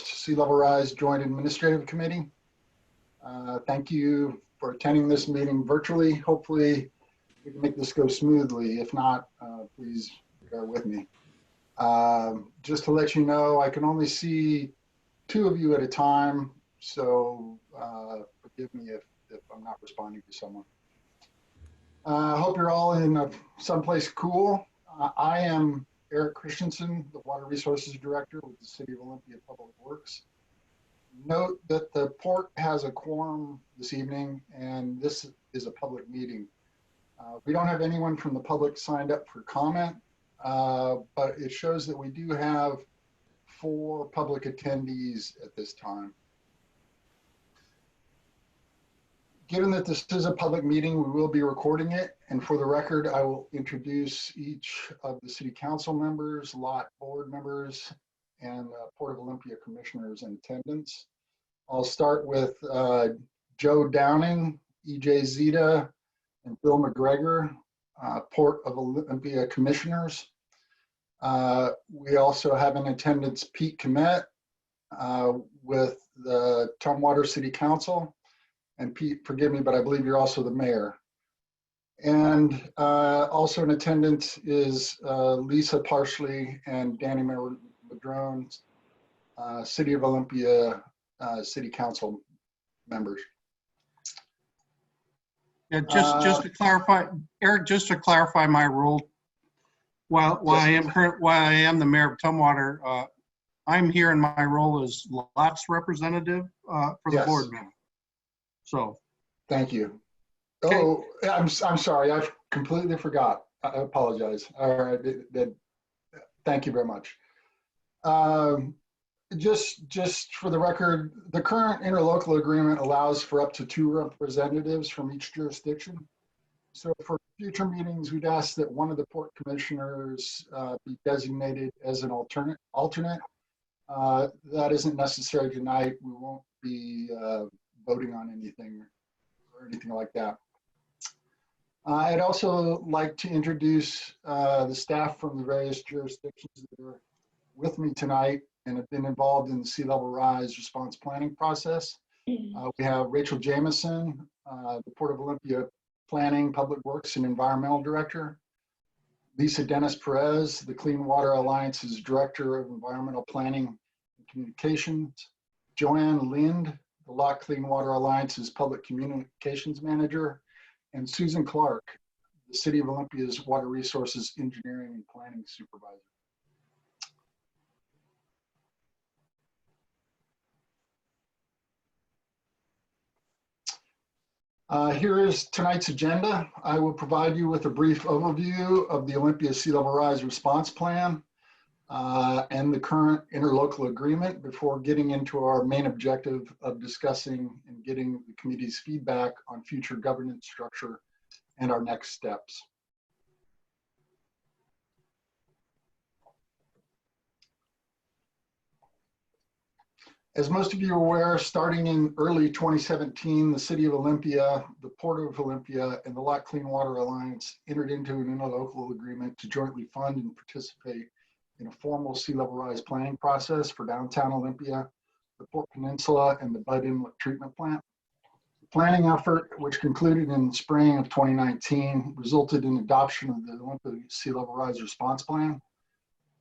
Sea Level Rise Joint Administrative Committee. Thank you for attending this meeting virtually. Hopefully we can make this go smoothly. If not, please bear with me. Just to let you know, I can only see 2 of you at a time, so forgive me if I'm not responding to someone. I hope you're all in someplace cool. I am Eric Christensen, the Water Resources Director with the City of Olympia Public Works. Note that the port has a quorum this evening, and this is a public meeting. We don't have anyone from the public signed up for comment, but it shows that we do have 4 public attendees at this time. Given that this is a public meeting, we will be recording it. And for the record, I will introduce each of the City Council members, lot board members, and Port of Olympia commissioners in attendance. I'll start with Joe Downing, EJ Zeta, and Bill McGregor, Port of Olympia commissioners. We also have in attendance Pete Komet with the Tumwater City Council. And Pete, forgive me, but I believe you're also the mayor. And also in attendance is Lisa Parsley and Danny Madrone, City of Olympia City Council members. Yeah, just to clarify, Eric, just to clarify my role, while I am the mayor of Tumwater, I'm here in my role as lots representative for the board member. So, thank you. Okay. Oh, I'm sorry. I completely forgot. I apologize. All right. Thank you very much. Just for the record, the current interlocal agreement allows for up to 2 representatives from each jurisdiction. So for future meetings, we'd ask that one of the port commissioners be designated as an alternate. That isn't necessary tonight. We won't be voting on anything or anything like that. I'd also like to introduce the staff from the various jurisdictions that are with me tonight and have been involved in the Sea Level Rise response planning process. We have Rachel Jameson, the Port of Olympia Planning, Public Works and Environmental Director. Lisa Dennis Perez, the Clean Water Alliance's Director of Environmental Planning and Communications. Joanne Lind, the Lot Clean Water Alliance's Public Communications Manager, and Susan Clark, the City of Olympia's Water Resources Engineering and Planning Supervisor. Here is tonight's agenda. I will provide you with a brief overview of the Olympia Sea Level Rise Response Plan and the current interlocal agreement before getting into our main objective of discussing and getting the committee's feedback on future governance structure and our next steps. As most of you are aware, starting in early 2017, the City of Olympia, the Port of Olympia, and the Lot Clean Water Alliance entered into an interlocal agreement to jointly fund and participate in a formal sea level rise planning process for downtown Olympia, the Port Peninsula, and the Bud Inlet Treatment Plant. The planning effort, which concluded in the spring of 2019, resulted in adoption of the Olympia Sea Level Rise Response Plan.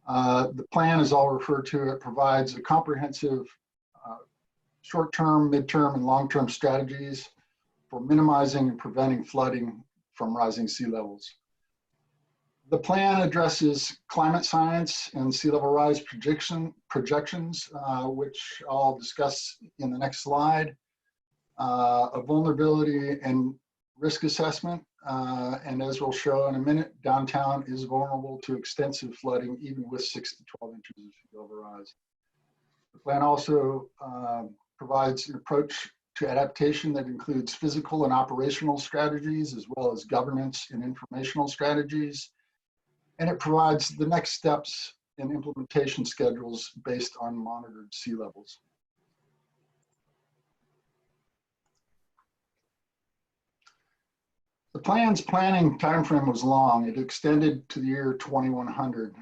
The plan, as I'll refer to it, provides a comprehensive short-term, mid-term, and long-term strategies for minimizing and preventing flooding from rising sea levels. The plan addresses climate science and sea level rise projections, which I'll discuss in the next slide, a vulnerability and risk assessment, and as we'll show in a minute, downtown is vulnerable to extensive flooding, even with 6 to 12 inches of sea level rise. The plan also provides an approach to adaptation that includes physical and operational strategies, as well as governance and informational strategies. And it provides the next steps and implementation schedules based on monitored sea levels. The plan's planning timeframe was long. It extended to the year 2100.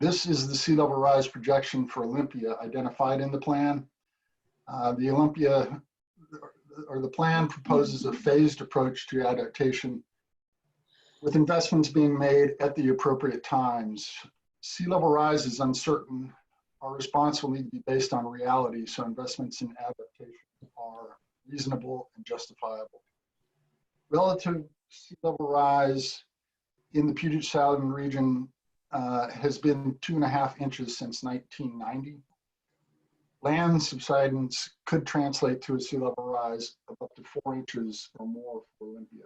This is the sea level rise projection for Olympia identified in the plan. The Olympia, or the plan, proposes a phased approach to adaptation with investments being made at the appropriate times. Sea level rise is uncertain. Our response will need to be based on reality, so investments in adaptation are reasonable and justifiable. Relative sea level rise in the Puget Sound region has been 2.5 inches since 1990. Land subsidence could translate to a sea level rise of up to 4 inches or more for Olympia.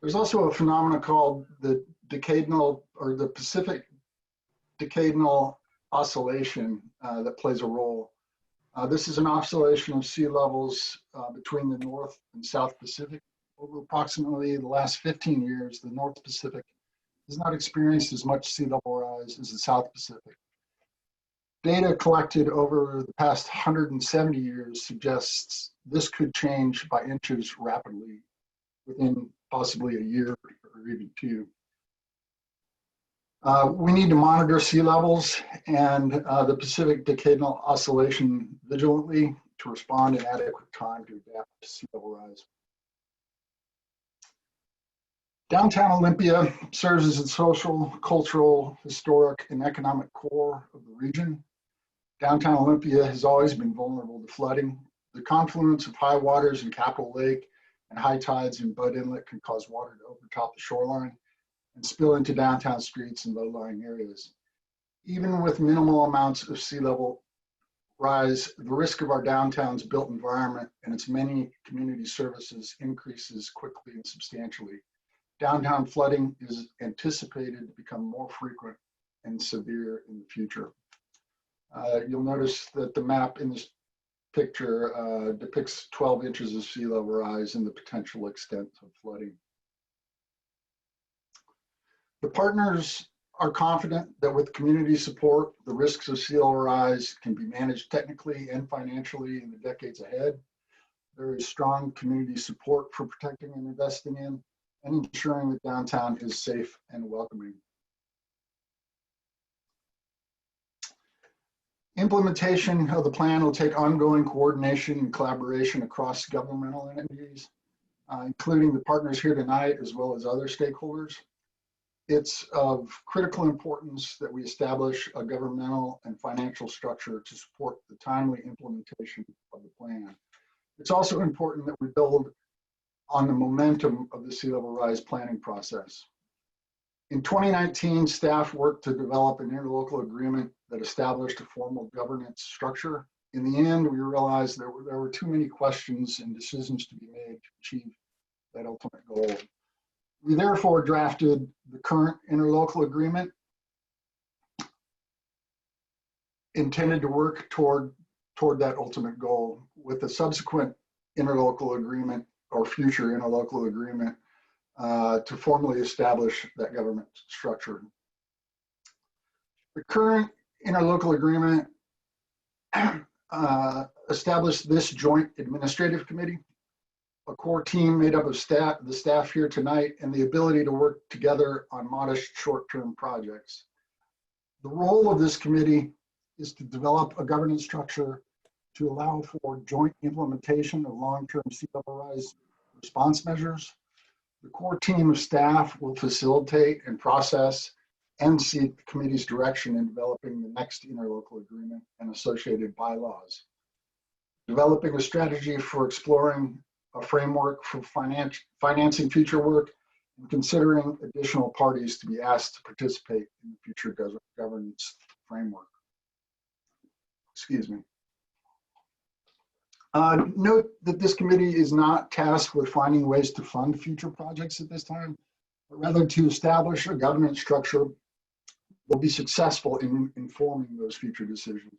There's also a phenomenon called the decadal, or the Pacific decadal oscillation that plays a role. This is an oscillation of sea levels between the North and South Pacific. Over approximately the last 15 years, the North Pacific has not experienced as much sea level rise as the South Pacific. Data collected over the past 170 years suggests this could change by inches rapidly within possibly a year or even two. We need to monitor sea levels and the Pacific decadal oscillation vigilantly to respond in adequate time to adapt to sea level rise. Downtown Olympia serves as a social, cultural, historic, and economic core of the region. Downtown Olympia has always been vulnerable to flooding. The confluence of high waters in Capitol Lake and high tides in Bud Inlet can cause water to overtop the shoreline and spill into downtown streets and low-lying areas. Even with minimal amounts of sea level rise, the risk of our downtown's built environment and its many community services increases quickly and substantially. Downtown flooding is anticipated to become more frequent and severe in the future. You'll notice that the map in this picture depicts 12 inches of sea level rise and the potential extent of flooding. The partners are confident that with community support, the risks of sea level rise can be managed technically and financially in the decades ahead. There is strong community support for protecting and investing in and ensuring that downtown is safe and welcoming. Implementation of the plan will take ongoing coordination and collaboration across governmental entities, including the partners here tonight, as well as other stakeholders. It's of critical importance that we establish a governmental and financial structure to support the timely implementation of the plan. It's also important that we build on the momentum of the sea level rise planning process. In 2019, staff worked to develop an interlocal agreement that established a formal governance structure. In the end, we realized there were too many questions and decisions to be made to achieve that ultimate goal. We therefore drafted the current interlocal agreement intended to work toward that ultimate goal, with a subsequent interlocal agreement or future interlocal agreement to formally establish that government structure. The current interlocal agreement established this joint administrative committee, a core team made up of the staff here tonight, and the ability to work together on modest short-term projects. The role of this committee is to develop a governance structure to allow for joint implementation of long-term sea level rise response measures. The core team of staff will facilitate and process and seek the committee's direction in developing the next interlocal agreement and associated bylaws. Developing a strategy for exploring a framework for financing future work, and considering additional parties to be asked to participate in the future governance framework. Excuse me. Note that this committee is not tasked with finding ways to fund future projects at this time, but rather to establish a governance structure that will be successful in informing those future decisions.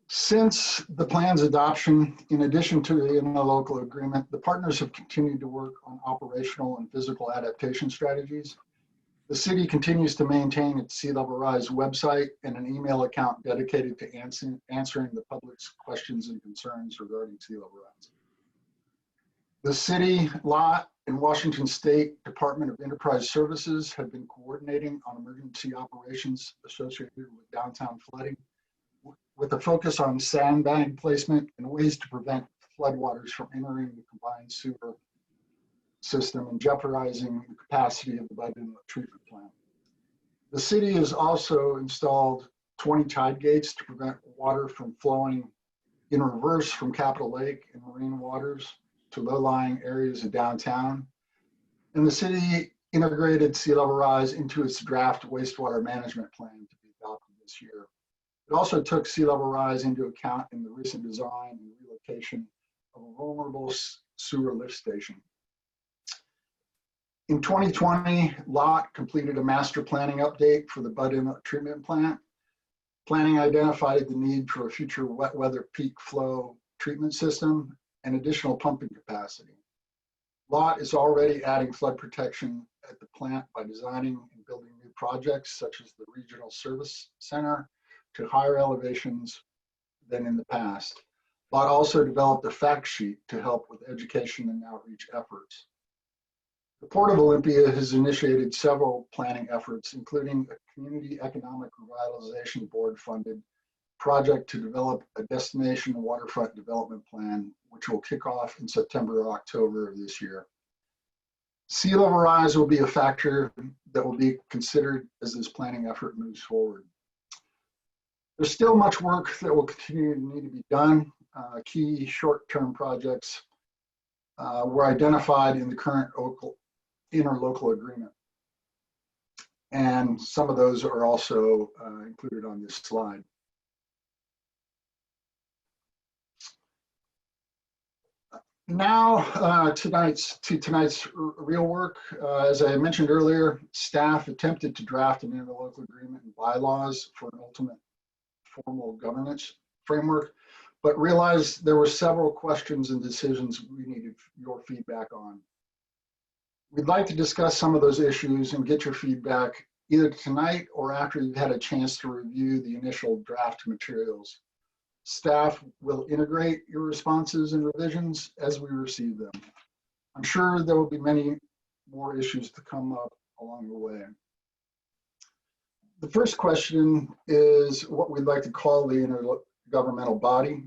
Since the plan's adoption, in addition to the interlocal agreement, the partners have continued to work on operational and physical adaptation strategies. The city continues to maintain its Sea Level Rise website and an email account dedicated to answering the public's questions and concerns regarding sea level rise. The city, lot, and Washington State Department of Enterprise Services have been coordinating on emergency operations associated with downtown flooding, with a focus on sandbag placement and ways to prevent floodwaters from entering the combined sewer system and jeopardizing the capacity of the Bud Inlet treatment plant. The city has also installed 20 tide gates to prevent water from flowing in reverse from Capitol Lake and marine waters to low-lying areas of downtown. And the city integrated sea level rise into its draft wastewater management plan to be adopted this year. It also took sea level rise into account in the recent design and relocation of a vulnerable sewer lift station. In 2020, LOT completed a master planning update for the Bud Inlet treatment plant. Planning identified the need for a future wet weather peak flow treatment system and additional pumping capacity. LOT is already adding flood protection at the plant by designing and building new projects such as the Regional Service Center to higher elevations than in the past. LOT also developed a fact sheet to help with education and outreach efforts. The Port of Olympia has initiated several planning efforts, including a Community Economic Revitalization Board funded project to develop a destination waterfront development plan, which will kick off in September or October of this year. Sea level rise will be a factor that will be considered as this planning effort moves forward. There's still much work that will continue to need to be done. Key short-term projects were identified in the current interlocal agreement. And some of those are also included on this slide. Now tonight's real work. As I mentioned earlier, staff attempted to draft an interlocal agreement and bylaws for an ultimate formal governance framework, but realized there were several questions and decisions we needed your feedback on. We'd like to discuss some of those issues and get your feedback either tonight or after you've had a chance to review the initial draft materials. Staff will integrate your responses and revisions as we receive them. I'm sure there will be many more issues to come up along the way. The first question is what we'd like to call the intergovernmental body.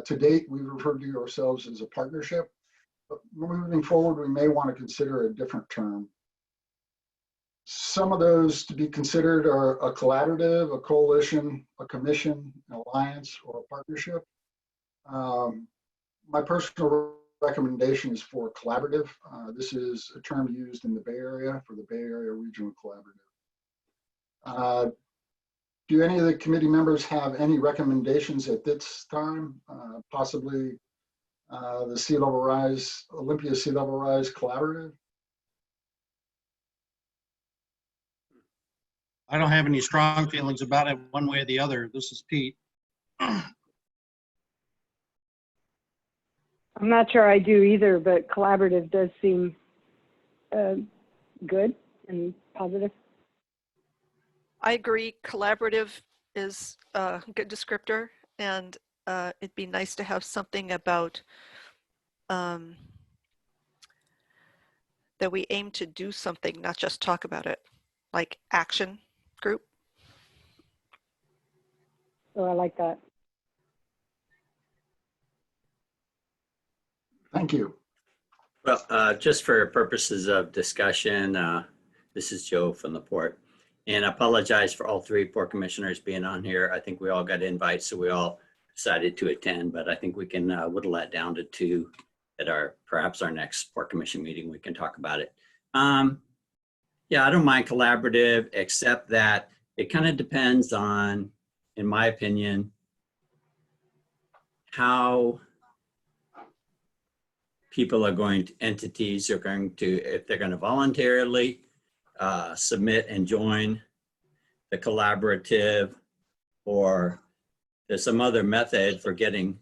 To date, we've referred to ourselves as a partnership, but moving forward, we may want to consider a different term. Some of those to be considered are a collaborative, a coalition, a commission, an alliance, or a partnership. My personal recommendation is for collaborative. This is a term used in the Bay Area for the Bay Area Regional Collaborative. Do any of the committee members have any recommendations at this time? Possibly the Sea Level Rise, Olympia Sea Level Rise Collaborative? I don't have any strong feelings about it one way or the other. This is Pete. I'm not sure I do either, but collaborative does seem good and positive. I agree. Collaborative is a good descriptor, and it'd be nice to have something about that we aim to do something, not just talk about it, like action group. So I like that. Thank you. Well, just for purposes of discussion, this is Joe from the port. And I apologize for all three port commissioners being on here. I think we all got invites, so we all decided to attend, but I think we can whittle that down to two at perhaps our next port commission meeting. We can talk about it. Yeah, I don't mind collaborative, except that it kind of depends on, in my opinion, how people are going to, entities are going to, if they're going to voluntarily submit and join the collaborative, or there's some other method for getting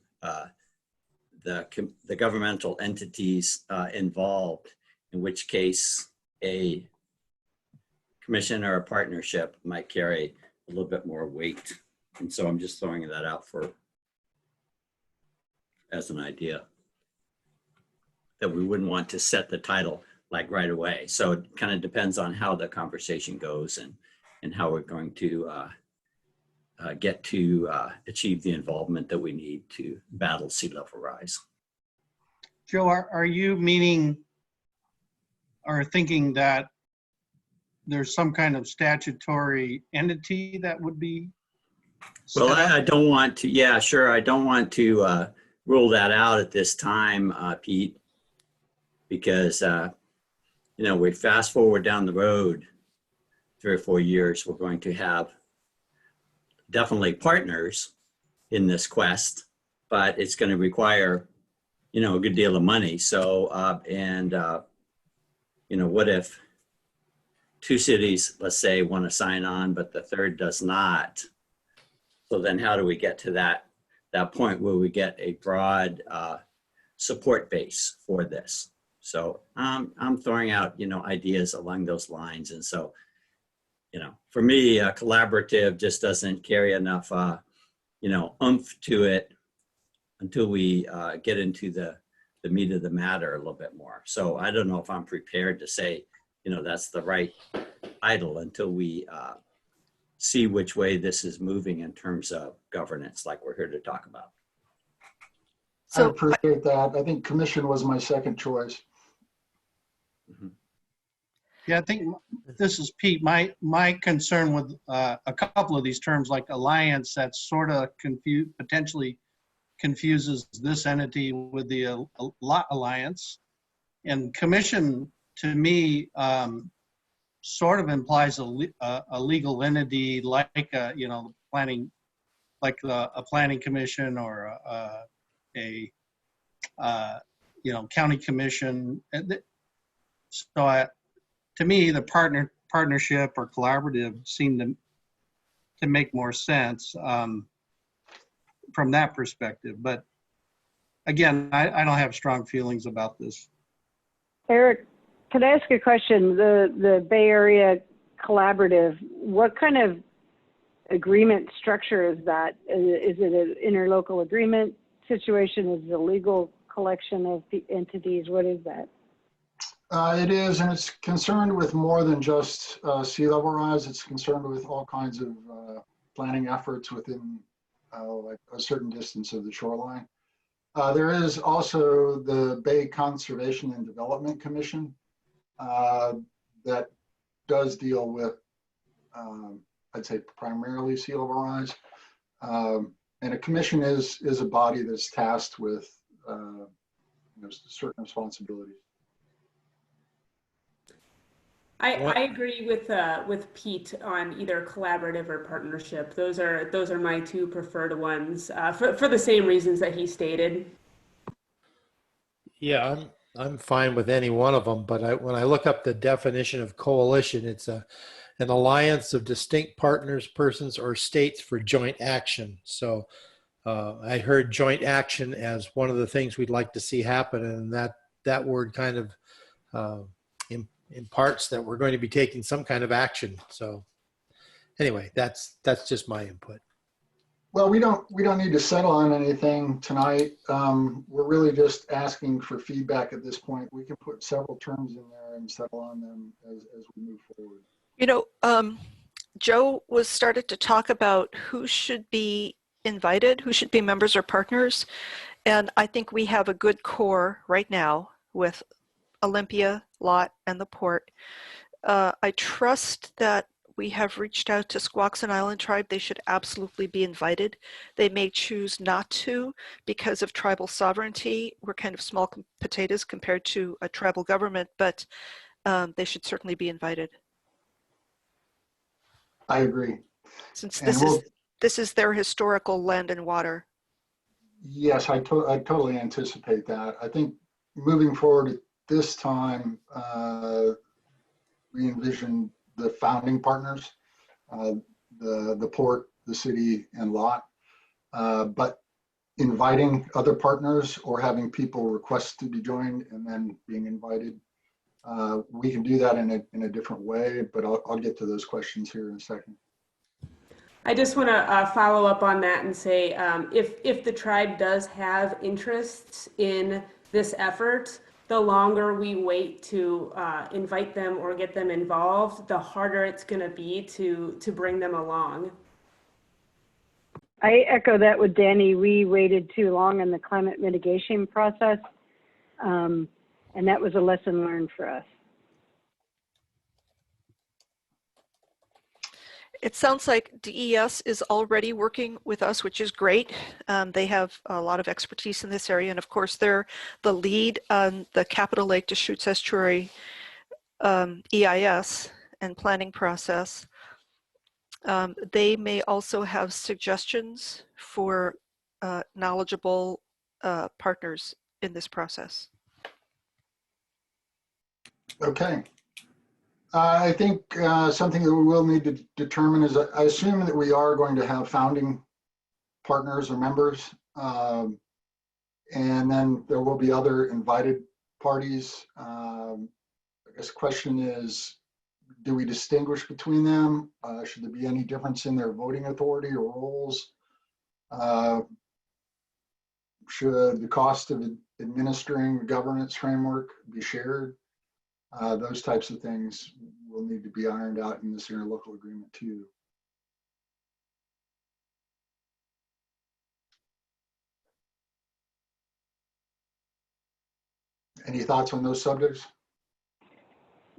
the governmental entities involved, in which case a commission or a partnership might carry a little bit more weight. And so I'm just throwing that out as an idea. that we wouldn't want to set the title like right away. So it kind of depends on how the conversation goes and how we're going to get to achieve the involvement that we need to battle sea level rise. Joe, are you meaning or thinking that there's some kind of statutory entity that would be set Well, up? I don't want to, yeah, sure. I don't want to rule that out at this time, Pete, because, you know, we fast forward down the road 3 or 4 years, we're going to have definitely partners in this quest, but it's going to require, you know, a good deal of money. So, you know, what if 2 cities, let's say, want to sign on, but the third does not? So then how do we get to that point where we get a broad support base for this? So I'm throwing out, you know, ideas along those lines. And so, you know, for me, collaborative just doesn't carry enough, you know, oomph to it until we get into the meat of the matter a little bit more. So I don't know if I'm prepared to say, you know, that's the right title until we see which way this is moving in terms of governance, like we're here to talk about. I appreciate that. I think commission was my second choice. Mhm. Yeah, I think this is Pete. My concern with a couple of these terms like alliance, that sort of potentially confuses this entity with the lot alliance, and commission to me sort of implies a legal entity like a, you know, planning, like a planning commission or a you know, county commission. So to me, the partnership or collaborative seem to make more sense from that perspective. But again, I don't have strong feelings about this. Eric, could I ask a question? The Bay Area Collaborative, what kind of agreement structure is that? Is it an interlocal agreement situation? Is it a legal collection of the entities? What is that? It is, and it's concerned with more than just sea level rise. It's concerned with all kinds of planning efforts within like a certain distance of the shoreline. There is also the Bay Conservation and Development Commission that does deal with, I'd say, primarily sea level rise. And a commission is a body that's tasked with you know, certain responsibilities. I agree with Pete on either collaborative or partnership. Those are my 2 preferred ones for the same reasons that he stated. Yeah, I'm fine with any one of them, but when I look up the definition of coalition, it's an alliance of distinct partners, persons, or states for joint action. So I heard joint action as one of the things we'd like to see happen, and that word kind of imparts that we're going to be taking some kind of action. So anyway, that's just my input. Well, we don't need to settle on anything tonight. We're really just asking for feedback at this point. We can put several terms in there and settle on them as we move forward. You know, Joe was started to talk about who should be invited, who should be members or partners. And I think we have a good core right now with Olympia, Lot, and the port. I trust that we have reached out to Squaxin Island Tribe. They should absolutely be invited. They may choose not to because of tribal sovereignty. We're kind of small potatoes compared to a tribal government, but they should certainly be invited. I agree. Since And this is their historical land and water. yes, I totally anticipate that. I think moving forward at this time, we envision the founding partners, the port, the city, and Lot. But inviting other partners or having people request to be joined and then being invited, we can do that in a different way, but I'll get to those questions here in a second. I just want to follow up on that and say, if the tribe does have interests in this effort, the longer we wait to invite them or get them involved, the harder it's going to be to bring them along. I echo that with Danny. We waited too long in the climate mitigation process, and that was a lesson learned for us. It sounds like DES is already working with us, which is great. They have a lot of expertise in this area. And of course, they're the lead on the Capitol Lake Deschutes Estuary EIS and planning process. They may also have suggestions for knowledgeable partners in this process. Okay. I think something that we will need to determine is, I assume that we are going to have founding partners or members, and then there will be other invited parties. I guess the question is, do we distinguish between them? Should there be any difference in their voting authority or roles? Should the cost of administering the governance framework be shared? Those types of things will need to be ironed out in this interlocal agreement too. Any thoughts on those subjects?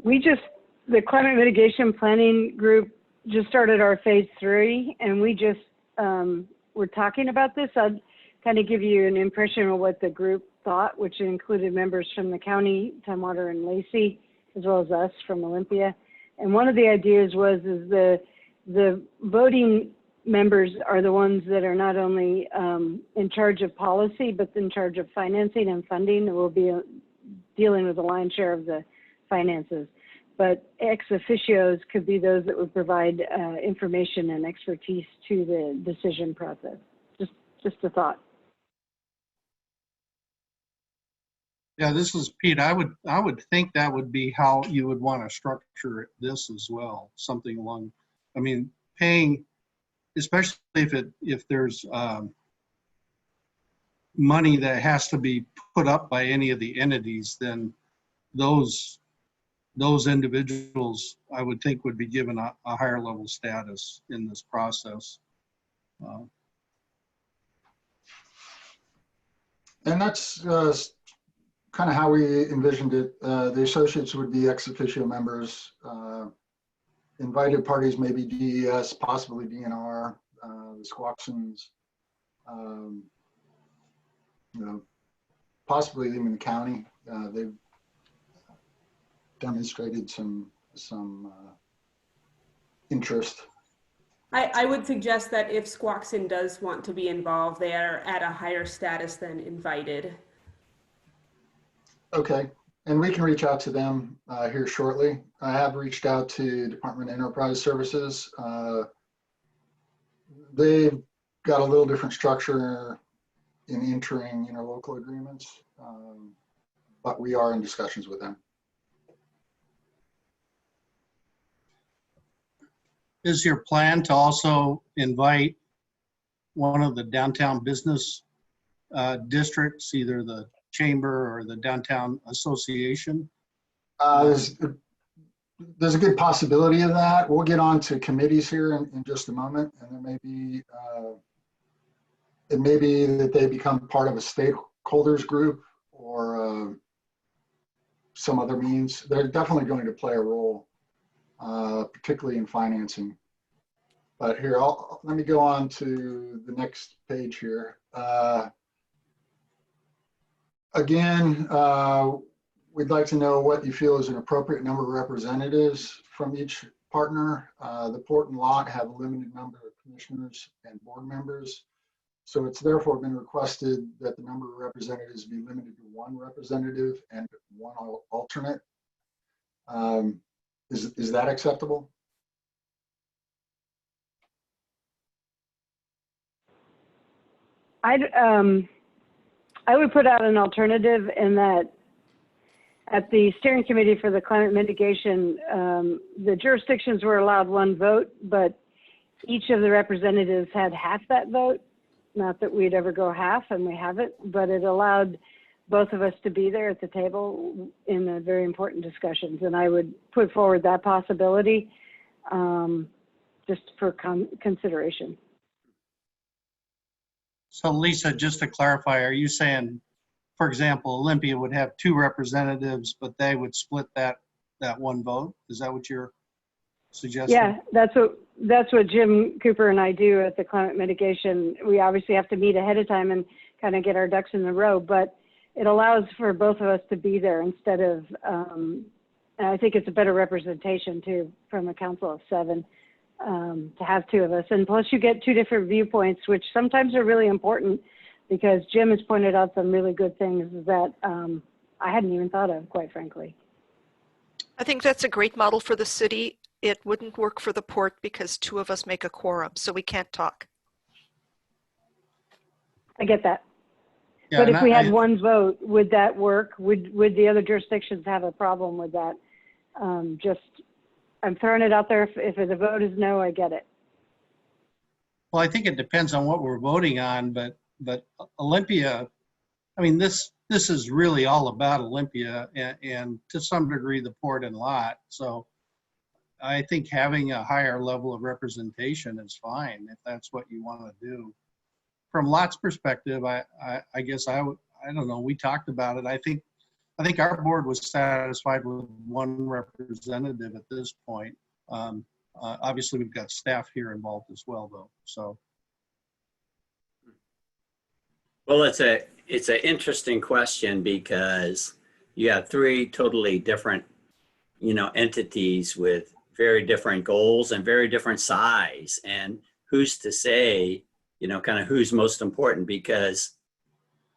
The climate mitigation planning group just started our phase 3, and we just were talking about this. I'd kind of give you an impression of what the group thought, which included members from the county, Tumwater and Lacey, as well as us from Olympia. And one of the ideas was the voting members are the ones that are not only in charge of policy, but in charge of financing and funding. We'll be dealing with the lion's share of the finances. But ex officios could be those that would provide information and expertise to the decision process. Just a thought. Yeah, this is Pete. I would think that would be how you would want to structure this as well. Something along, I mean, paying, especially if there's money that has to be put up by any of the entities, then those individuals, I would think, would be given a higher level status in this process. And that's kind of how we envisioned it. The associates would be ex officio members. Invited parties may be DES, possibly DNR, the Squaxins, possibly even the county. They've demonstrated some interest. I would suggest that if Squaxin does want to be involved, they are at a higher status than invited. Okay, and we can reach out to them here shortly. I have reached out to Department of Enterprise Services. They've got a little different structure in entering interlocal agreements, but we are in discussions with them. Is your plan to also invite one of the downtown business districts, either the chamber or the downtown association? There's a good possibility of that. We'll get on to committees here in just a moment, and there may be it may be that they become part of a stakeholders group or some other means. They're definitely going to play a role, particularly in financing. But here, let me go on to the next page here. Again, we'd like to know what you feel is an appropriate number of representatives from each partner. The Port and Lot have a limited number of commissioners and board members. So it's therefore been requested that the number of representatives be limited to 1 representative and 1 alternate. Is that acceptable? I would put out an alternative in that at the steering committee for the climate mitigation, the jurisdictions were allowed 1 vote, but each of the representatives had half that vote. Not that we'd ever go half, and we haven't, but it allowed both of us to be there at the table in the very important discussions. And I would put forward that possibility just for consideration. So Lisa, just to clarify, are you saying, for example, Olympia would have 2 representatives, but they would split that one vote? Is that what you're suggesting? Yeah, that's what Jim Cooper and I do at the climate mitigation. We obviously have to meet ahead of time and kind of get our ducks in a row, but it allows for both of us to be there instead of, and I think it's a better representation too from a council of 7 to have 2 of us. And plus you get 2 different viewpoints, which sometimes are really important because Jim has pointed out some really good things that I hadn't even thought of, quite frankly. I think that's a great model for the city. It wouldn't work for the port because 2 of us make a quorum, so we can't talk. I get that. Yeah, But and if we had I- one vote, would that work? Would the other jurisdictions have a problem with that? I'm throwing it out there. If the vote is no, I get it. Well, I think it depends on what we're voting on, but Olympia, I mean, this is really all about Olympia and to some degree the port and lot. So I think having a higher level of representation is fine if that's what you want to do. From Lot's perspective, I guess I don't know. We talked about it. I think our board was satisfied with 1 representative at this point. Obviously, we've got staff here involved as well, though. So, Well, it's an interesting question because you have 3 totally different, entities with very different goals and very different size. And who's to say, kind of who's most important, because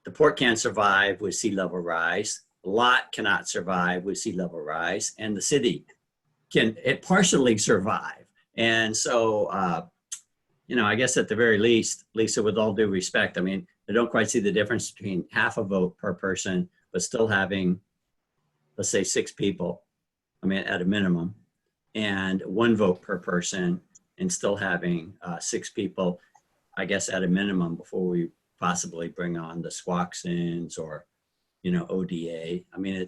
the port can't survive with sea level rise. Lot cannot survive with sea level rise, and the city can partially survive. And so, I guess at the very least, Lisa, with all due respect, I mean, I don't quite see the difference between half a vote per person, but still having, let's say 6 people, I mean, at a minimum, and 1 vote per person and still having 6 people, I guess at a minimum, before we possibly bring on the Squaxins or, ODA. I mean,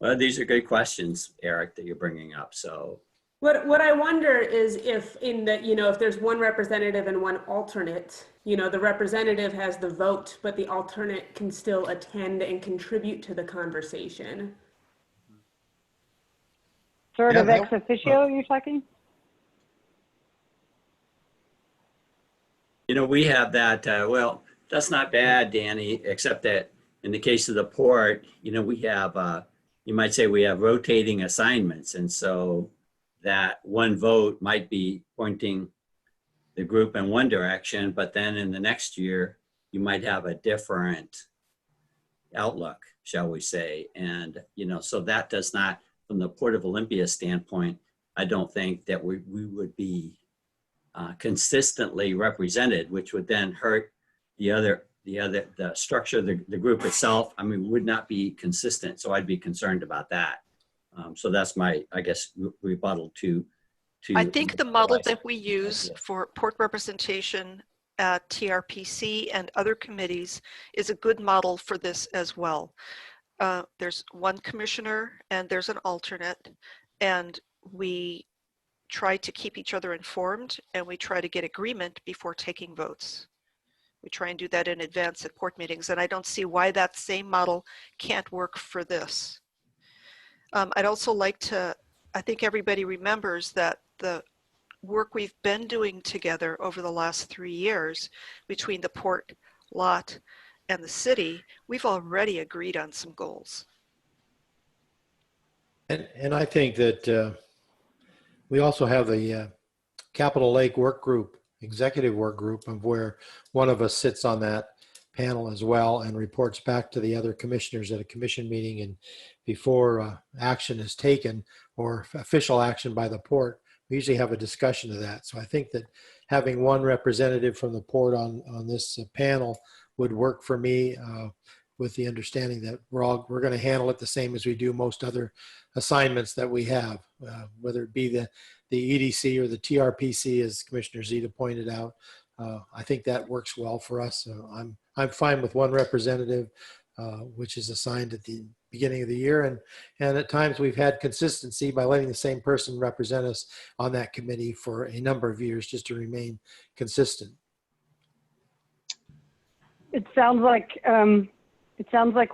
well, these are good questions, Eric, that you're bringing up. So What I wonder is if if there's 1 representative and 1 alternate, the representative has the vote, but the alternate can still attend and contribute to the conversation. Sort Yeah, of ex officio, you're talking? we have that, well, that's not bad, Danny, except that in the case of the port, we have, you might say we have rotating assignments. And so that 1 vote might be pointing the group in one direction, but then in the next year, you might have a different outlook, shall we say. And, so that does not, from the Port of Olympia standpoint, I don't think that we would be consistently represented, which would then hurt the structure of the group itself. I mean, would not be consistent. So I'd be concerned about that. So that's my, I guess, rebuttal to. I think the model that we use for port representation at TRPC and other committees is a good model for this as well. There's 1 commissioner and there's an alternate, and we try to keep each other informed, and we try to get agreement before taking votes. We try and do that in advance at port meetings, and I don't see why that same model can't work for this. I'd also like to, I think everybody remembers that the work we've been doing together over the last 3 years between the port, lot, and the city, we've already agreed on some goals. And I think that we also have the Capitol Lake work group, executive work group, of where one of us sits on that panel as well and reports back to the other commissioners at a commission meeting, and before action is taken or official action by the port, we usually have a discussion of that. So I think that having 1 representative from the port on this panel would work for me, with the understanding that we're going to handle it the same as we do most other assignments that we have, whether it be the EDC or the TRPC, as Commissioner Zeta pointed out. I think that works well for us. I'm fine with one representative, which is assigned at the beginning of the year. And at times we've had consistency by letting the same person represent us on that committee for a number of years just to remain consistent. It sounds like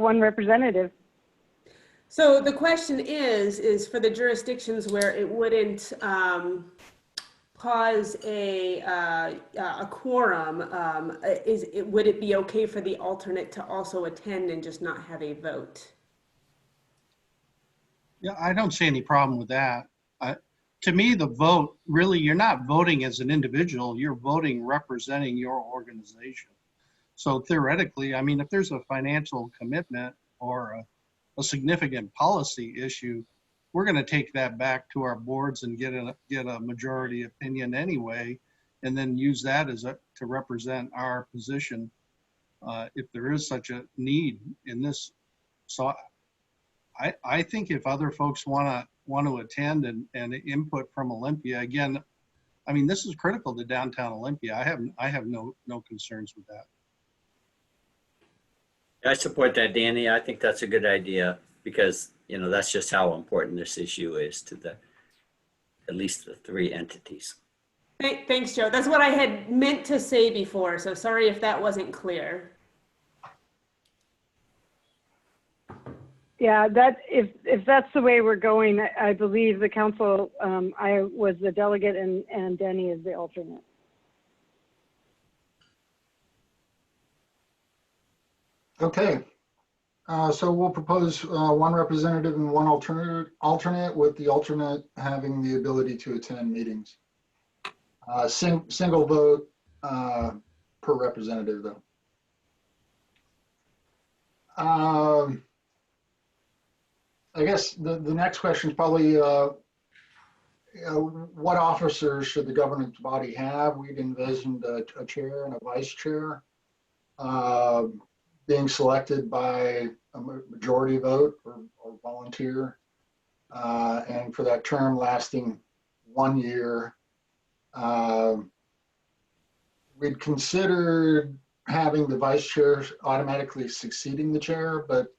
one representative. So the question is for the jurisdictions where it wouldn't cause a quorum, would it be okay for the alternate to also attend and just not have a vote? Yeah, I don't see any problem with that. To me, the vote, really, you're not voting as an individual, you're voting representing your organization. So theoretically, I mean, if there's a financial commitment or a significant policy issue, we're going to take that back to our boards and get a majority opinion anyway, and then use that to represent our position if there is such a need in this. So I think if other folks want to attend and input from Olympia, again, I mean, this is critical to downtown Olympia. I have no concerns with that. I support that, Danny. I think that's a good idea because, you know, that's just how important this issue is to at least the three entities. Thanks, Joe. That's what I had meant to say before, so sorry if that wasn't clear. Yeah, if that's the way we're going, I believe the council, I was the delegate and Denny is the alternate. Okay, so we'll propose one representative and one alternate, with the alternate having the ability to attend meetings. Single vote per representative, though. I guess the next question is probably what officers should the governance body have? We've envisioned a chair and a vice chair being selected by a majority vote or volunteer, and for that term lasting 1 year. We'd considered having the vice chair automatically succeeding the chair, but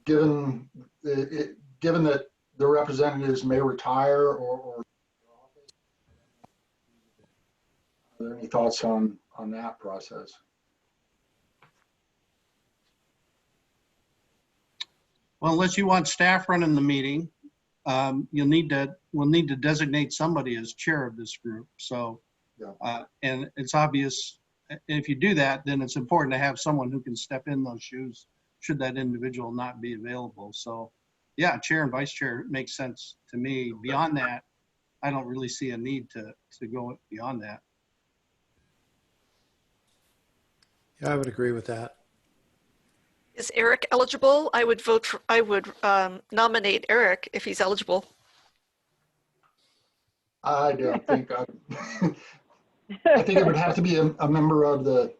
given that the representatives may retire or are there any thoughts on that process? Well, unless you want staff running the meeting, we'll need to designate somebody as chair of this group. So, Yeah. And it's obvious, if you do that, then it's important to have someone who can step in those shoes should that individual not be available. So yeah, chair and vice chair makes sense to me. Beyond that, I don't really see a need to go beyond that. Yeah, I would agree with that. Is Eric eligible? I would nominate Eric if he's eligible. I don't think I think it would have to be a member of the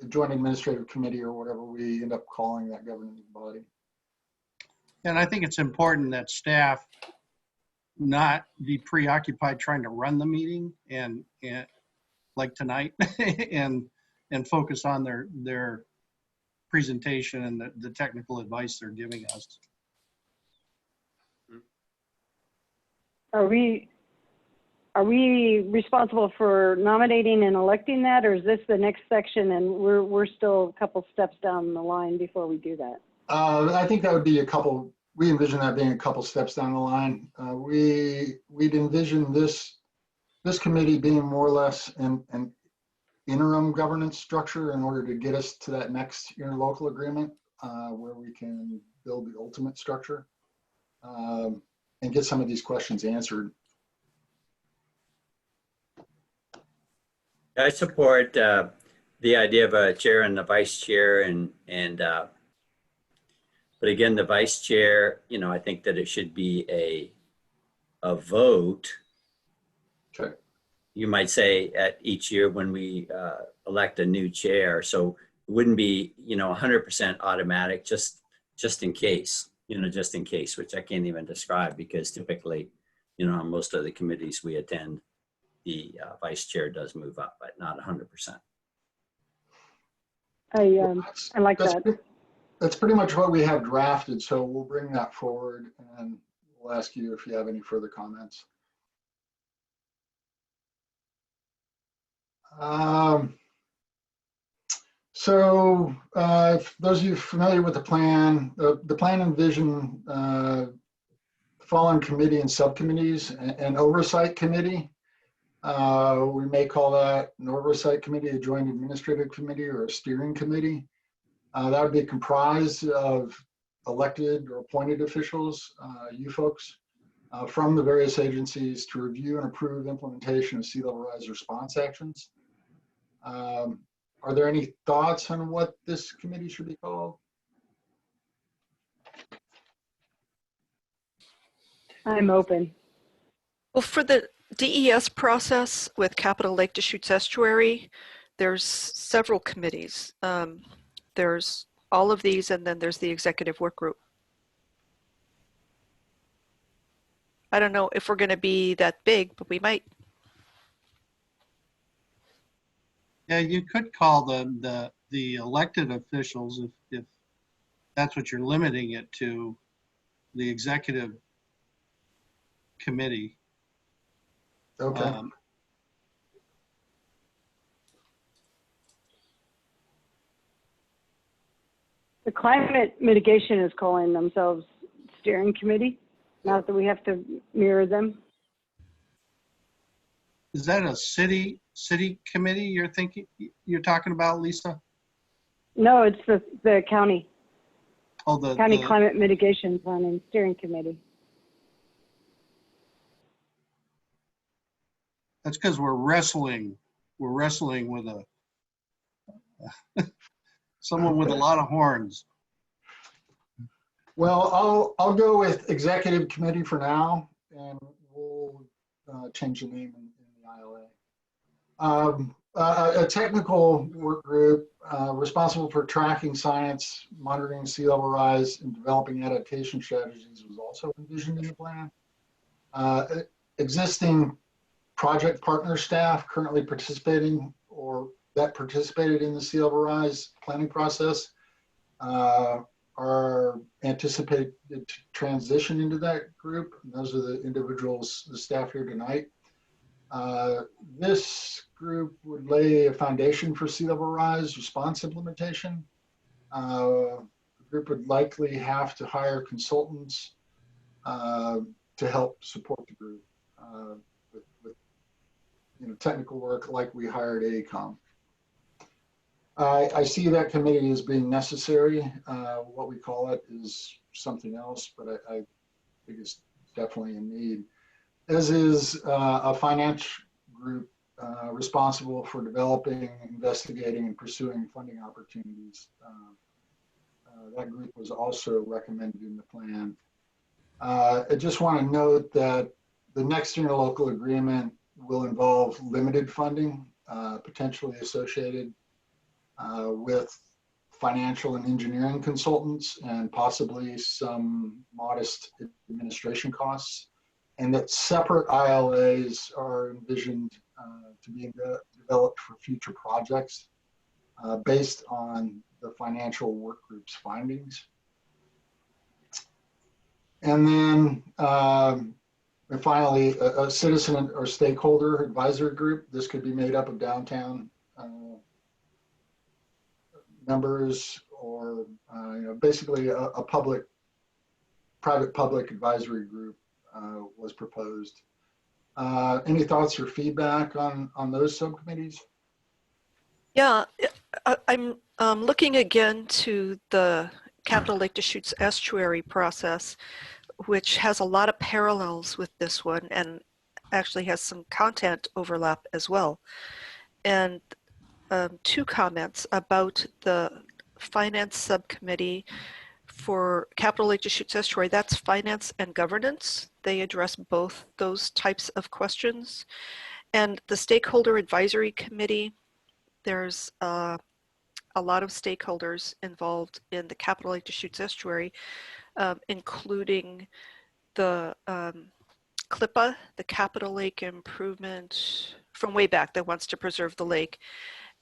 Joint Administrative Committee or whatever we end up calling that governing body. And I think it's important that staff not be preoccupied trying to run the meeting and like tonight and focus on their presentation and the technical advice they're giving us. Are we responsible for nominating and electing that, or is this the next section and we're still a couple steps down the line before we do that? I think that would be we envision that being a couple steps down the line. We'd envision this committee being more or less an interim governance structure in order to get us to that next interlocal agreement where we can build the ultimate structure and get some of these questions answered. I support the idea of a chair and the vice chair, but again, the vice chair, I think that it should be a vote. Okay. You might say at each year when we elect a new chair, so it wouldn't be 100% automatic, just in case. just in case, which I can't even describe because typically, on most of the committees we attend, the vice chair does move up, but not 100%. I like that. That's pretty much what we have drafted, so we'll bring that forward and we'll ask you if you have any further comments. If those of you familiar with the plan, the plan envisioned following committee and subcommittees: an oversight committee. We may call that an oversight committee, a joint administrative committee, or a steering committee. That would be comprised of elected or appointed officials, you folks, from the various agencies to review and approve implementation of sea level rise response actions. Are there any thoughts on what this committee should be called? I'm open. Well, for the DES process with Capital Lake Deschutes Estuary, there's several committees. There's all of these, and then there's the executive work group. I don't know if we're going to be that big, but we might. Yeah, you could call them the elected officials if that's what you're limiting it to, the executive committee. Okay. The climate mitigation is calling themselves steering committee. Not that we have to mirror them. Is that a city committee you're talking about, Lisa? No, it's the county. Oh, the County Climate Mitigation Plan and Steering Committee. That's because we're wrestling with someone with a lot of horns. Well, I'll go with executive committee for now, and we'll change the name in the ILA. A technical work group responsible for tracking science, monitoring sea level rise, and developing adaptation strategies was also envisioned in the plan. Existing project partner staff currently participating or that participated in the sea level rise planning process are anticipated to transition into that group. And those are the individuals, the staff here tonight. This group would lay a foundation for sea level rise response implementation. The group would likely have to hire consultants to help support the group with technical work like we hired AECOM. I see that committee as being necessary. What we call it is something else, but I think it's definitely in need. As is a finance group responsible for developing, investigating, and pursuing funding opportunities. That group was also recommended in the plan. I just want to note that the next interlocal agreement will involve limited funding, potentially associated with financial and engineering consultants and possibly some modest administration costs, and that separate ILAs are envisioned to be developed for future projects based on the financial work group's findings. And then and finally, a citizen or stakeholder advisory group. This could be made up of downtown members or basically a private-public advisory group was proposed. Any thoughts or feedback on those subcommittees? Yeah, I'm looking again to the Capital Lake Deschutes Estuary process, which has a lot of parallels with this one and actually has some content overlap as well. And two comments about the finance subcommittee for Capital Lake Deschutes Estuary. That's finance and governance. They address both those types of questions. And the stakeholder advisory committee, there's a lot of stakeholders involved in the Capital Lake Deschutes Estuary. including the CLIPA, the Capital Lake Improvement from way back that wants to preserve the lake,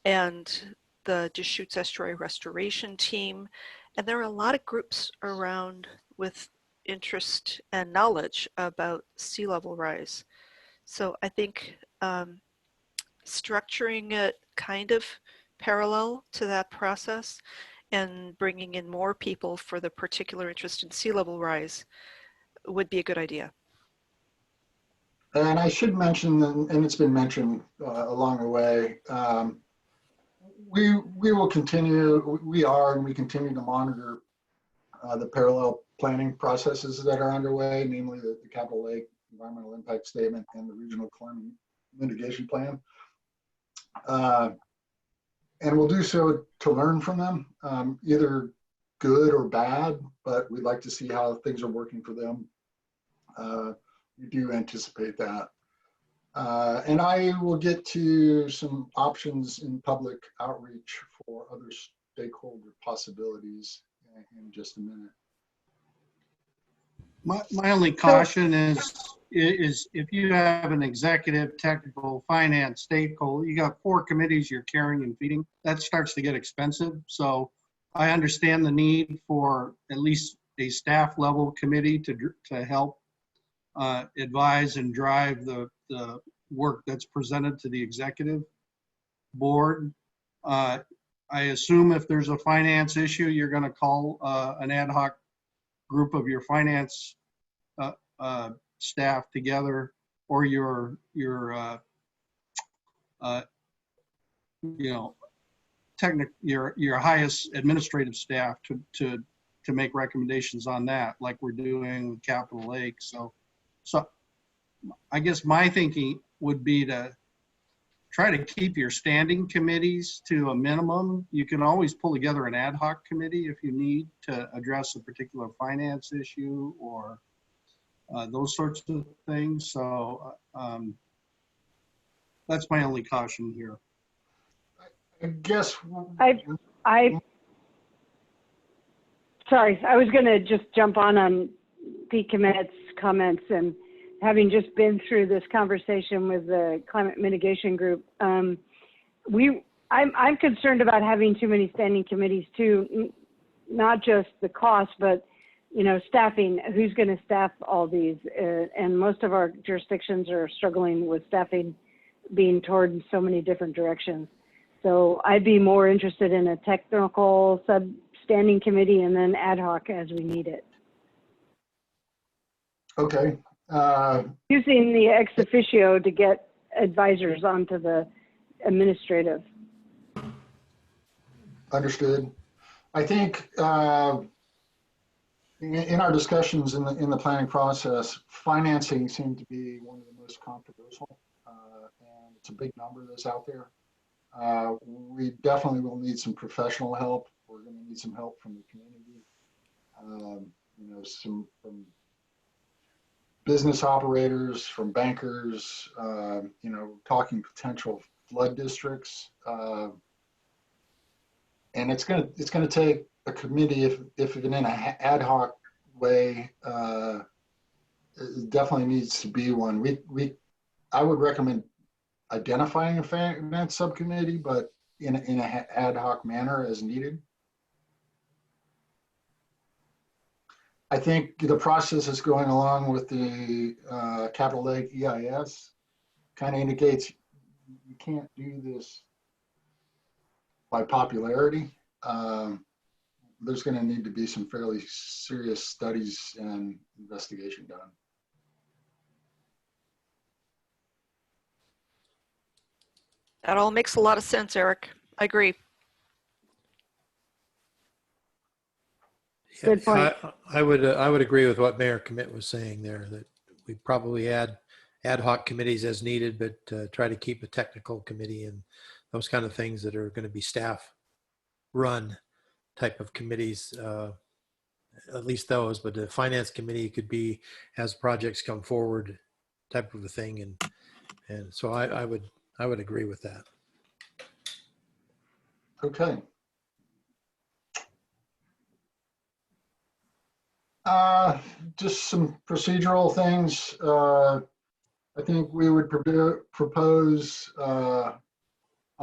and the Deschutes Estuary Restoration Team. And there are a lot of groups around with interest and knowledge about sea level rise. So I think structuring it kind of parallel to that process and bringing in more people for the particular interest in sea level rise would be a good idea. And I should mention, and it's been mentioned along the way, we will continue, we continue to monitor the parallel planning processes that are underway, namely the Capital Lake Environmental Impact Statement and the Regional Climate Mitigation Plan. And we'll do so to learn from them, either good or bad, but we'd like to see how things are working for them. We do anticipate that. And I will get to some options in public outreach for other stakeholder possibilities in just a minute. My only caution is if you have an executive, technical, finance, stakeholder, you got 4 committees you're carrying and feeding, that starts to get expensive. So I understand the need for at least a staff level committee to help advise and drive the work that's presented to the executive board. I assume if there's a finance issue, you're going to call an ad hoc group of your finance staff together, or your highest administrative staff to make recommendations on that, like we're doing with Capital Lake. So I guess my thinking would be to try to keep your standing committees to a minimum. You can always pull together an ad hoc committee if you need to address a particular finance issue or those sorts of things. So that's my only caution here. I guess. Sorry, I was going to just jump on Pete Commit's comments, and having just been through this conversation with the climate mitigation group, I'm concerned about having too many standing committees too, not just the cost, but staffing. Who's going to staff all these? And most of our jurisdictions are struggling with staffing being toward in so many different directions. So I'd be more interested in a technical standing committee and then ad hoc as we need it. Okay. Using the ex officio to get advisors onto the administrative. Understood. I think in our discussions in the planning process, financing seemed to be one of the most controversial, and it's a big number that's out there. We definitely will need some professional help. We're going to need some help from the community, from business operators, from bankers, talking potential flood districts, and it's going to take a committee, if in an ad hoc way. It definitely needs to be one. I would recommend identifying a finance subcommittee, but in an ad hoc manner as needed. I think the process is going along with the Capital Lake EIS kind of indicates you can't do this by popularity. There's going to need to be some fairly serious studies and investigation done. That all makes a lot of sense, Eric. I agree. Good point. I would agree with what Mayor Commit was saying there, that we probably add ad hoc committees as needed, but try to keep a technical committee and those kind of things that are going to be staff run type of committees, at least those. But the finance committee could be as projects come forward type of a thing, and so I would agree with that. Okay. Just some procedural things. I think we would propose a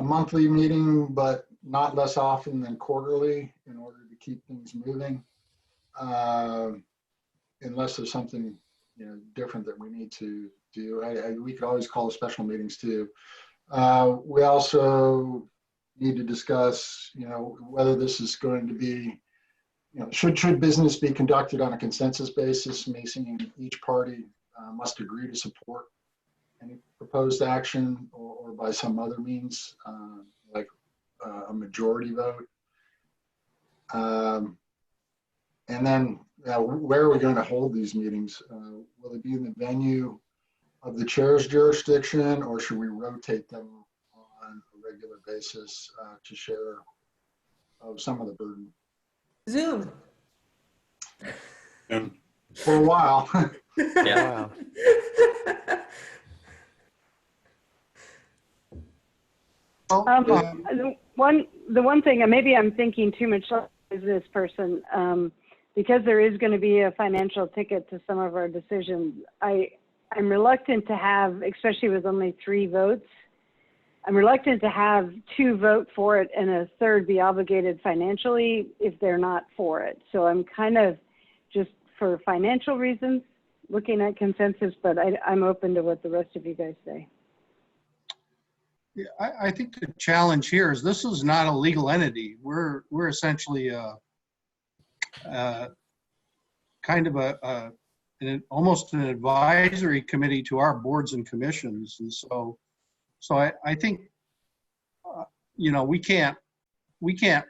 monthly meeting, but not less often than quarterly in order to keep things moving. Unless there's something, different that we need to do. We could always call special meetings too. We also need to discuss, whether this is going to be, should business be conducted on a consensus basis, meaning each party must agree to support any proposed action or by some other means, like a majority vote. And then where are we going to hold these meetings? Will it be in the venue of the chair's jurisdiction, or should we rotate them on a regular basis to share some of the burden? Zoom. For a while. Yeah. Wow. The one thing, and maybe I'm thinking too much like a business person, because there is going to be a financial ticket to some of our decisions. I'm reluctant to have, especially with only 3 votes, I'm reluctant to have 2 vote for it and a third be obligated financially if they're not for it. So I'm kind of just for financial reasons looking at consensus, but I'm open to what the rest of you guys say. Yeah, I think the challenge here is this is not a legal entity. We're essentially kind of almost an advisory committee to our boards and commissions, and so I think we can't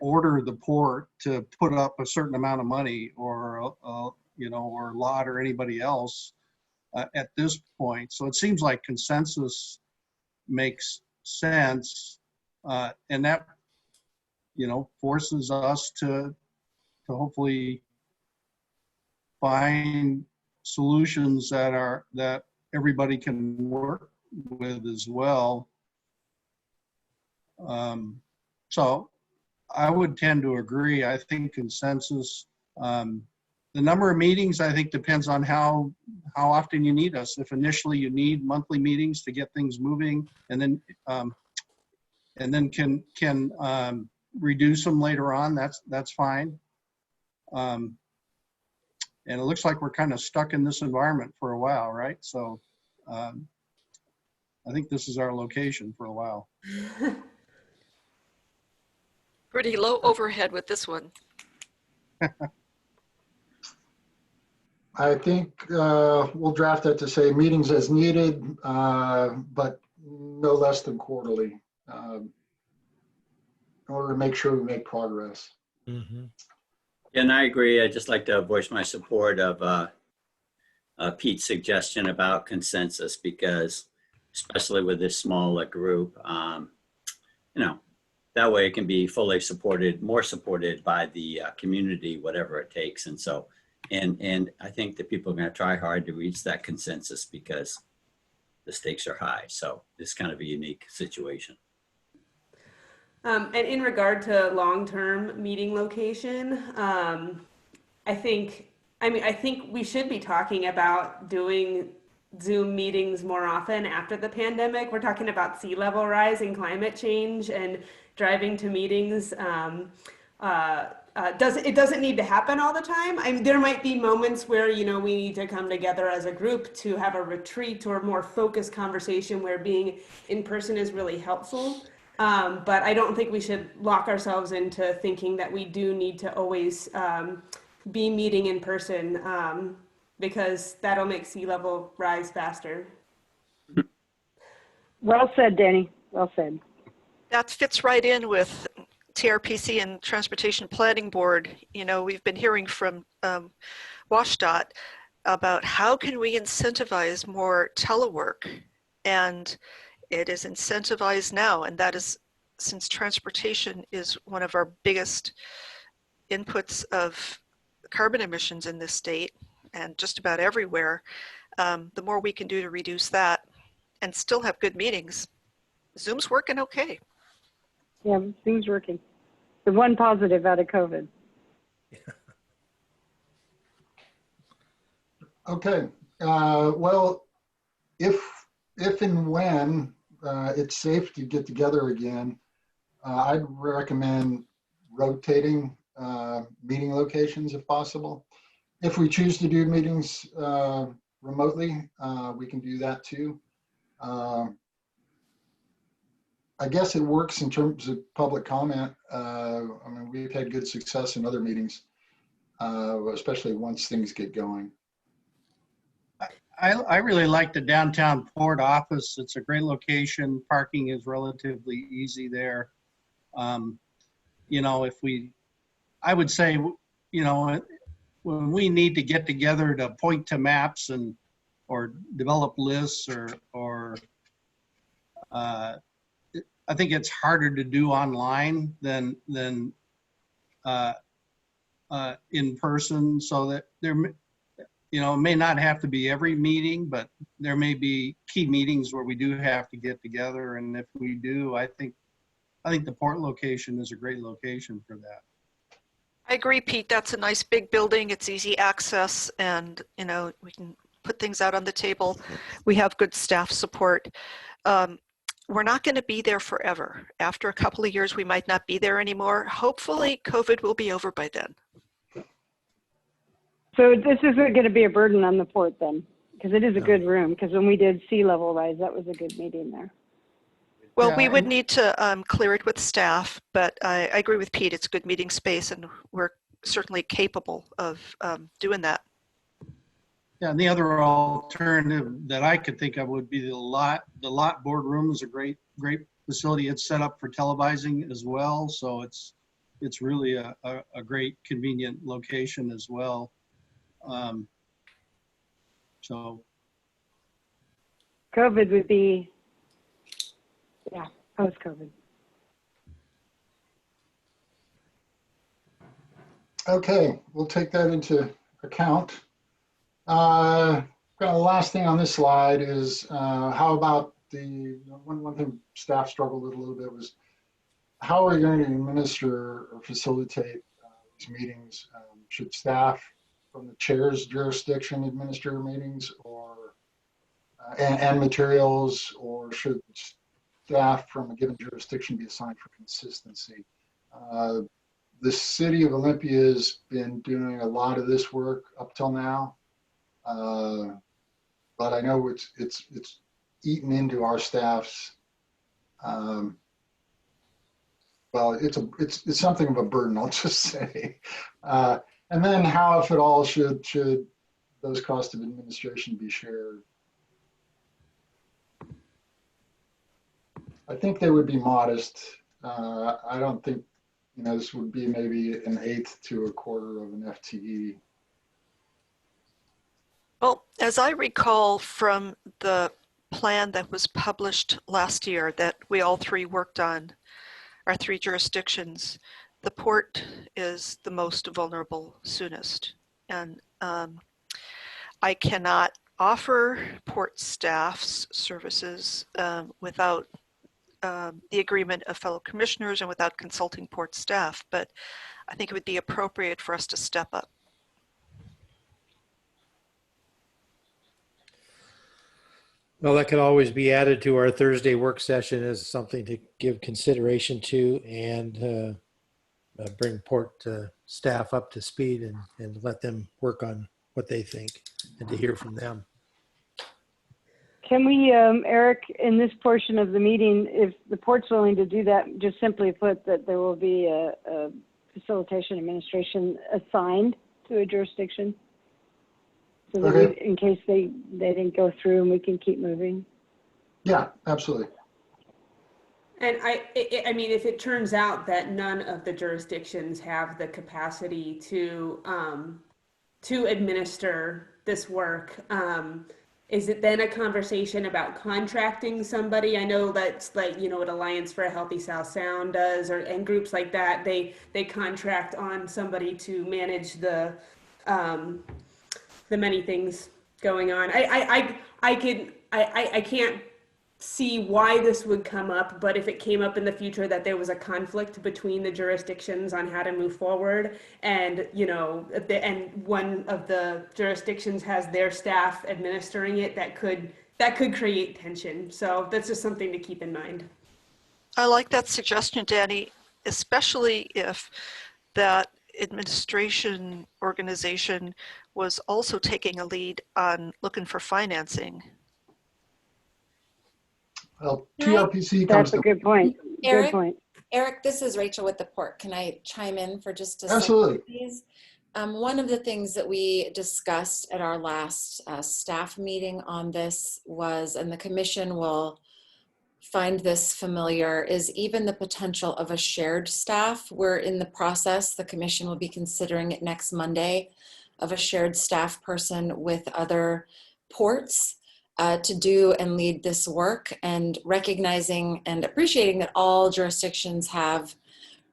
order the port to put up a certain amount of money or or Lot or anybody else at this point. So it seems like consensus makes sense, and that forces us to hopefully find solutions that everybody can work with as well. So I would tend to agree. I think consensus. The number of meetings, I think, depends on how often you need us. If initially you need monthly meetings to get things moving, and then can reduce them later on, that's fine. And it looks like we're kind of stuck in this environment for a while, right? So I think this is our location for a while. Pretty low overhead with this one. I think we'll draft that to say meetings as needed, but no less than quarterly, in order to make sure we make progress. Mm-hmm. And I agree. I'd just like to voice my support of Pete's suggestion about consensus, because especially with this small group, that way it can be fully supported, more supported by the community, whatever it takes. And so, and I think that people are going to try hard to reach that consensus because the stakes are high. So it's kind of a unique situation. And in regard to long-term meeting location, I think we should be talking about doing Zoom meetings more often after the pandemic. We're talking about sea level rise and climate change, and driving to meetings. It doesn't need to happen all the time. There might be moments where, we need to come together as a group to have a retreat or more focused conversation where being in person is really helpful. But I don't think we should lock ourselves into thinking that we do need to always be meeting in person, because that'll make sea level rise faster. Well said, Danny. Well said. That fits right in with TRPC and Transportation Planning Board. We've been hearing from WashDOT about how can we incentivize more telework, and it is incentivized now, and that is since transportation is one of our biggest inputs of carbon emissions in this state and just about everywhere. The more we can do to reduce that and still have good meetings. Zoom's working okay. Yeah, Zoom's working. The one positive out of COVID. Okay, well, if and when it's safe to get together again, I'd recommend rotating meeting locations if possible. If we choose to do meetings remotely, we can do that too. I guess it works in terms of public comment. I mean, we've had good success in other meetings, especially once things get going. I really like the downtown port office. It's a great location. Parking is relatively easy there. You know, I would say, you know, when we need to get together to point to maps or develop lists or I think it's harder to do online than in person, so that you know, it may not have to be every meeting, but there may be key meetings where we do have to get together. And if we do, I think the port location is a great location for that. I agree, Pete. That's a nice big building. It's easy access, and you know, we can put things out on the table. We have good staff support. We're not going to be there forever. After a couple of years, we might not be there anymore. Hopefully, COVID will be over by then. So this isn't going to be a burden on the port then, because it is a good room. Because when we did sea level rise, that was a good meeting there. Well, Yeah, we would need to clear it with staff, but I agree with Pete. It's good meeting space, and we're certainly capable of doing that. Yeah, and the other alternative that I could think of would be the lot. The lot boardroom is a great facility. It's set up for televising as well, so it's really a great convenient location as well. So COVID would be, yeah, post-COVID. Okay, we'll take that into account. Got the last thing on this slide is how about the one thing staff struggled with a little bit was how are we going to administer or facilitate these meetings? Should staff from the chair's jurisdiction administer meetings or and materials, or should staff from a given jurisdiction be assigned for consistency? The city of Olympia has been doing a lot of this work up till now. But I know it's eaten into our staff's. Well, it's something of a burden, I'll just say. And then how, if at all, should those costs of administration be shared? I think they would be modest. I don't think, you know, this would be maybe an eighth to a quarter of an FTE. Well, as I recall from the plan that was published last year that we all three worked on, our three jurisdictions, the port is the most vulnerable soonest. And I cannot offer port staff's services without the agreement of fellow commissioners and without consulting port staff, but I think it would be appropriate for us to step up. Well, that could always be added to our Thursday work session as something to give consideration to and bring port staff up to speed and let them work on what they think and to hear from them. Can we, Eric, in this portion of the meeting, if the port's willing to do that, just simply put that there will be a facilitation administration assigned to a jurisdiction? So that Okay. in case they didn't go through and we can keep moving? Yeah, absolutely. And I mean, if it turns out that none of the jurisdictions have the capacity to administer this work, is it then a conversation about contracting somebody? I know that's like, you know, what Alliance for a Healthy South Sound does, and groups like that. They contract on somebody to manage the many things going on. I can't see why this would come up, but if it came up in the future that there was a conflict between the jurisdictions on how to move forward, and and one of the jurisdictions has their staff administering it, that could create tension. So that's just something to keep in mind. I like that suggestion, Danny, especially if that administration organization was also taking a lead on looking for financing. Well, Can I- TRPC comes That's a to, good point. Good Eric, point. Eric, this is Rachel with the port. Can I chime in for just a second, absolutely. please? One of the things that we discussed at our last staff meeting on this was, and the commission will find this familiar, is even the potential of a shared staff. We're in the process, the commission will be considering it next Monday, of a shared staff person with other ports to do and lead this work, and recognizing and appreciating that all jurisdictions have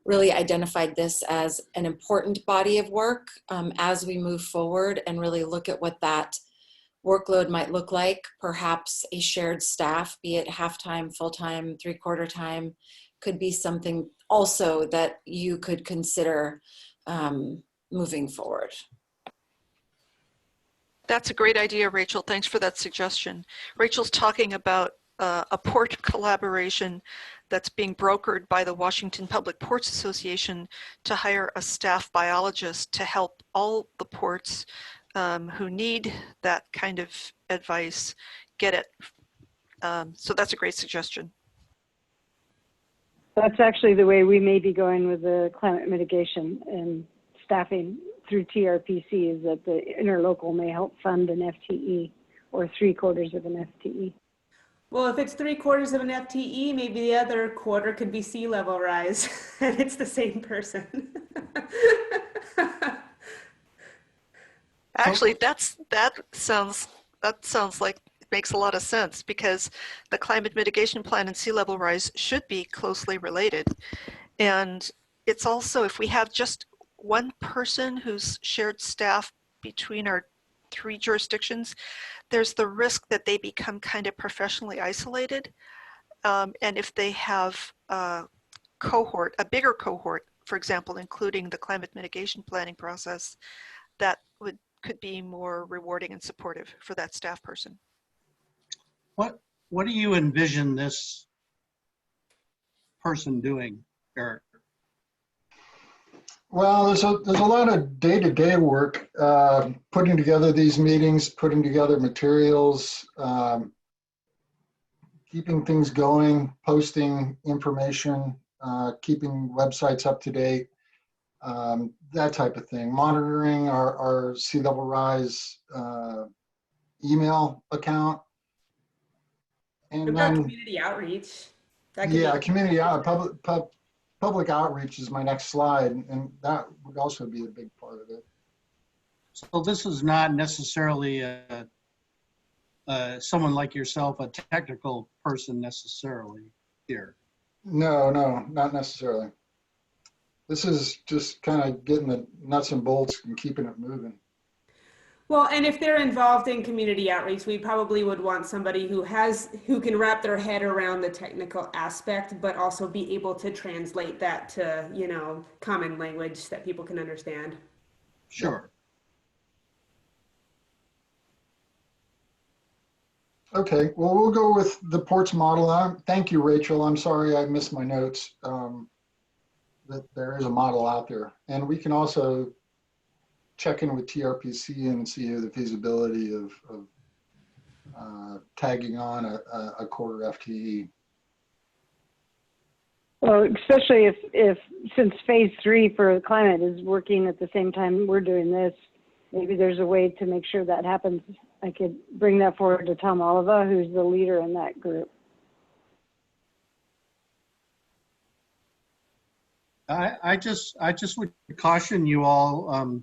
really identified this as an important body of work as we move forward and really look at what that workload might look like. Perhaps a shared staff, be it half-time, full-time, three-quarter time, could be something also that you could consider moving forward. That's a great idea, Rachel. Thanks for that suggestion. Rachel's talking about a port collaboration that's being brokered by the Washington Public Ports Association to hire a staff biologist to help all the ports who need that kind of advice get it. So that's a great suggestion. That's actually the way we may be going with the climate mitigation and staffing through TRPC, is that the interlocal may help fund an FTE or 3/4 of an FTE. Well, if it's 3/4 of an FTE, maybe the other quarter could be sea level rise, and it's the same person. Actually, that sounds like it makes a lot of sense, because the climate mitigation plan and sea level rise should be closely related. And it's also, if we have just one person who's shared staff between our 3 jurisdictions, there's the risk that they become kind of professionally isolated. And if they have a bigger cohort, for example, including the climate mitigation planning process, that could be more rewarding and supportive for that staff person. What do you envision this person doing, Eric? Well, there's a lot of day-to-day work, putting together these meetings, putting together materials, keeping things going, posting information, keeping websites up to date, that type of thing. Monitoring our sea level rise email account. And What about then, community outreach? That could yeah, be- community public outreach is my next slide, and that would also be a big part of it. So this is not necessarily someone like yourself, a technical person necessarily here. No, not necessarily. This is just kind of getting the nuts and bolts and keeping it moving. Well, and if they're involved in community outreach, we probably would want somebody who can wrap their head around the technical aspect, but also be able to translate that to, common language that people can understand. Sure. Okay, well, we'll go with the ports model. Thank you, Rachel. I'm sorry I missed my notes. That there is a model out there. And we can also check in with TRPC and see the feasibility of tagging on a quarter FTE. Well, especially if since phase 3 for climate is working at the same time we're doing this, maybe there's a way to make sure that happens. I could bring that forward to Tom Oliva, who's the leader in that group. I just would caution you all,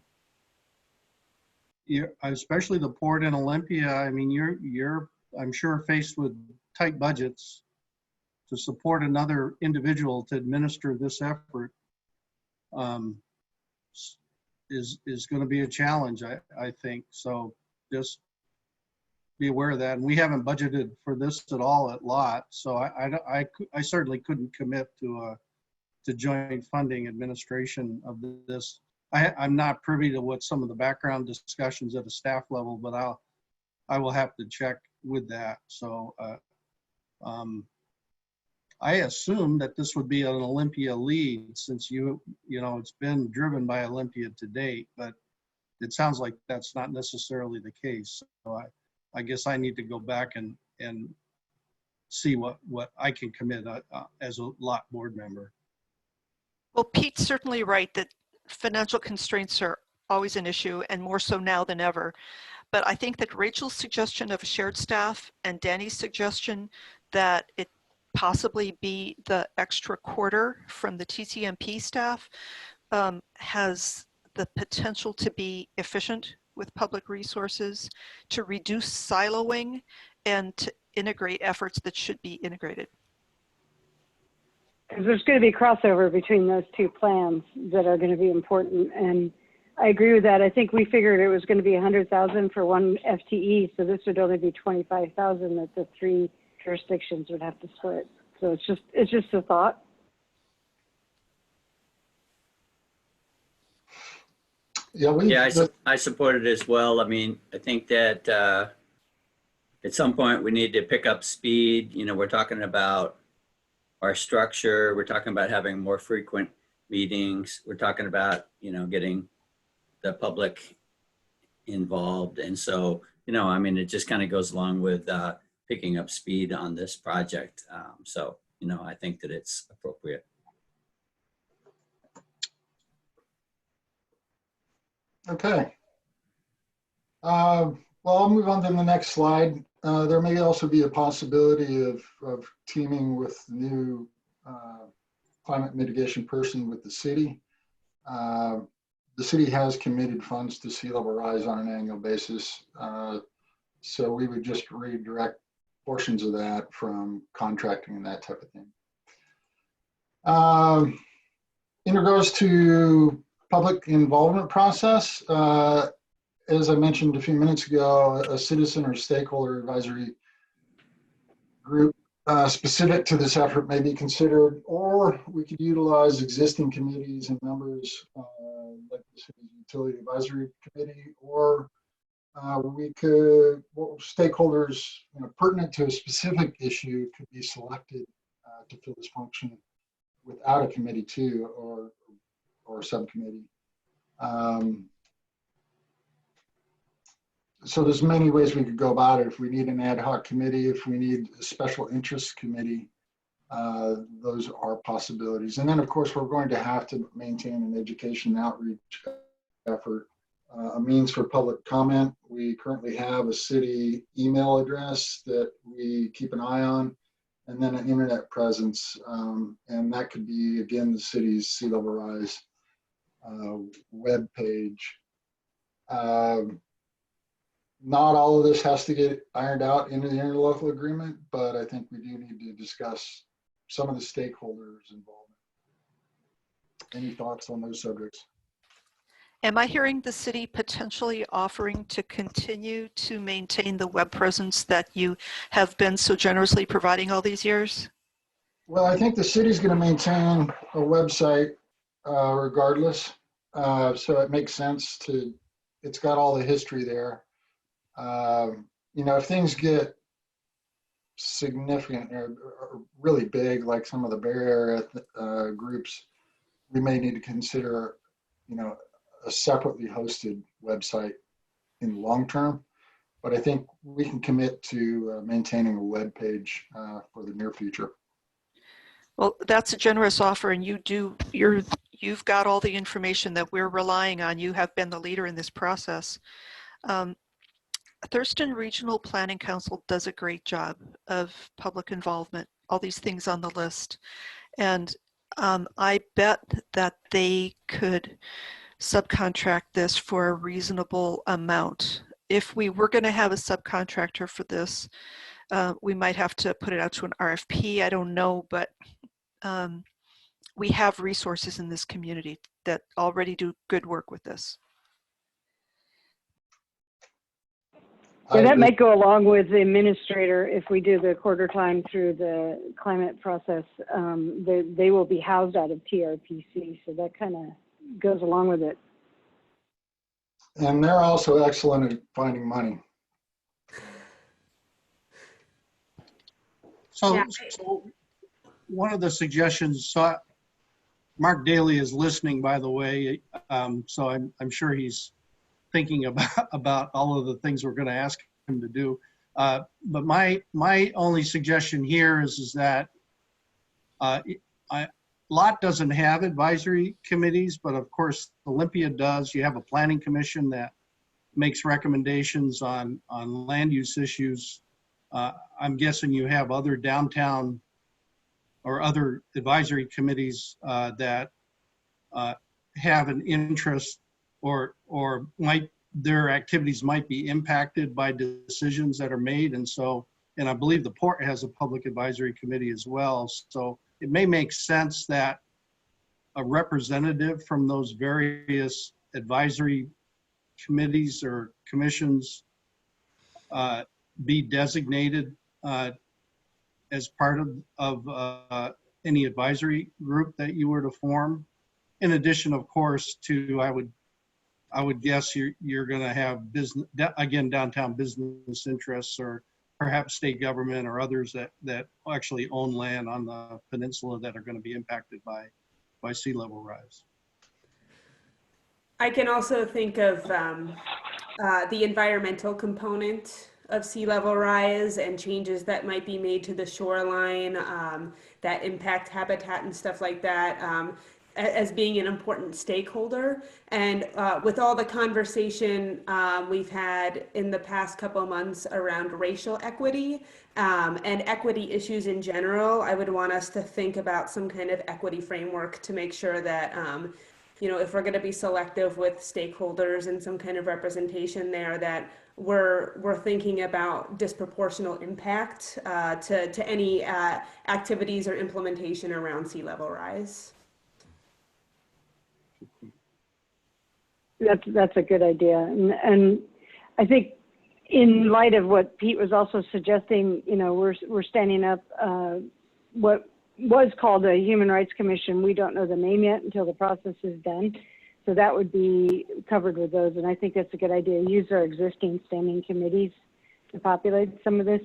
especially the port in Olympia. I mean, you're I'm sure faced with tight budgets. To support another individual to administer this effort is going to be a challenge, I think. So just be aware of that. And we haven't budgeted for this at all at Lot, so I certainly couldn't commit to joint funding administration of this. I'm not privy to what some of the background discussions at a staff level, but I will have to check with that. So I assume that this would be an Olympia lead, since you know it's been driven by Olympia to date, but it sounds like that's not necessarily the case. So I guess I need to go back and see what I can commit as a Lot board member. Well, Pete's certainly right that financial constraints are always an issue, and more so now than ever. But I think that Rachel's suggestion of a shared staff and Danny's suggestion that it possibly be the extra quarter from the TCMP staff has the potential to be efficient with public resources, to reduce siloing, and to integrate efforts that should be integrated. Because there's going to be crossover between those two plans that are going to be important. And I agree with that. I think we figured it was going to be 100,000 for one FTE. So this would only be 25,000 that the three jurisdictions would have to split. So it's just a thought. Yeah, I support it as well. I mean, I think that at some point we need to pick up speed. You know, we're talking about our structure. We're talking about having more frequent meetings. We're talking about, you know, getting the public involved. And so, you know, I mean, it just kind of goes along with picking up speed on this project. So, you know, I think that it's appropriate. Okay. Well, I'll move on to the next slide. There may also be a possibility of teaming with the new climate mitigation person with the city. The city has committed funds to sea level rise on an annual basis. So we would just redirect portions of that from contracting and that type of thing. In regards to public involvement process, as I mentioned a few minutes ago, a citizen or stakeholder advisory group specific to this effort may be considered, or we could utilize existing committees and members like the city's utility advisory committee, or we could, stakeholders pertinent to a specific issue could be selected to fill this function without a committee too, or a subcommittee. So there's many ways we could go about it. If we need an ad hoc committee, if we need a special interest committee, those are possibilities. And then of course, we're going to have to maintain an education outreach effort, a means for public comment. We currently have a city email address that we keep an eye on, and then an internet presence. And that could be, again, the city's Sea Level Rise web page. Not all of this has to get ironed out into the interlocal agreement, but I think we do need to discuss some of the stakeholders' involvement. Any thoughts on those subjects? Am I hearing the city potentially offering to continue to maintain the web presence that you have been so generously providing all these years? Well, I think the city's going to maintain a website regardless. So it makes sense to, it's got all the history there. You know, if things get significant or really big, like some of the Bay Area groups, we may need to consider, you know, a separately hosted website in the long term. But I think we can commit to maintaining a web page for the near future. Well, that's a generous offer, and you've got all the information that we're relying on. You have been the leader in this process. Thurston Regional Planning Council does a great job of public involvement, all these things on the list. And I bet that they could subcontract this for a reasonable amount. If we were going to have a subcontractor for this, we might have to put it out to an RFP. I don't know, but we have resources in this community that already do good work with this. Yeah, that agree. might go along with the administrator if we do the quarter time through the climate process. They will be housed out of TRPC, so that kind of goes along with it. And they're also excellent at finding money. So, Yeah. so one of the suggestions, so Mark Daly is listening, by the way, so I'm sure he's thinking about all of the things we're going to ask him to do. But my only suggestion here is that Lot doesn't have advisory committees, but of course Olympia does. You have a planning commission that makes recommendations on land use issues. I'm guessing you have other downtown or other advisory committees that have an interest or their activities might be impacted by decisions that are made. And I believe the port has a public advisory committee as well. So it may make sense that a representative from those various advisory committees or commissions be designated as part of any advisory group that you were to form. In addition, of course, to I would guess you're going to have business, again, downtown business interests or perhaps state government or others that actually own land on the peninsula that are going to be impacted by sea level rise. I can also think of the environmental component of sea level rise and changes that might be made to the shoreline that impact habitat and stuff like that as being an important stakeholder. And with all the conversation we've had in the past couple of months around racial equity and equity issues in general, I would want us to think about some kind of equity framework to make sure that if we're going to be selective with stakeholders and some kind of representation there, that we're thinking about disproportional impact to any activities or implementation around sea level rise. That's a good idea. And I think in light of what Pete was also suggesting, we're standing up what was called a Human Rights Commission. We don't know the name yet until the process is done. So that would be covered with those. And I think that's a good idea. Use our existing standing committees to populate some of this.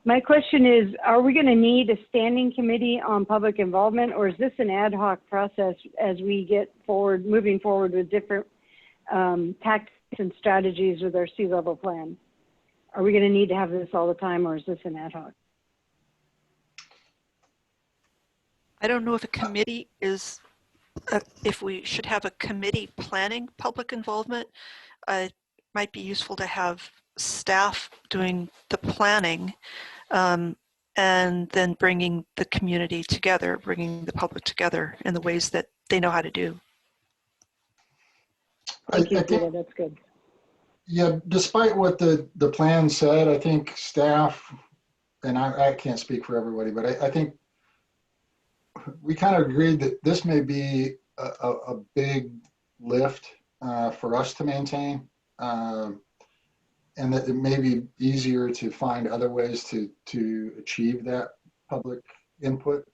My question is, are we going to need a standing committee on public involvement, or is this an ad hoc process as we get moving forward with different tactics and strategies with our sea level plan? Are we going to need to have this all the time, or is this an ad hoc? I don't know if a committee is, if we should have a committee planning public involvement. It might be useful to have staff doing the planning and then bringing the community together, bringing the public together in the ways that they know how to do. Thank you, I think, Peter. That's good. yeah, despite what the plan said, I think staff, and I can't speak for everybody, but I think we kind of agreed that this may be a big lift for us to maintain, and that it may be easier to find other ways to achieve that public input.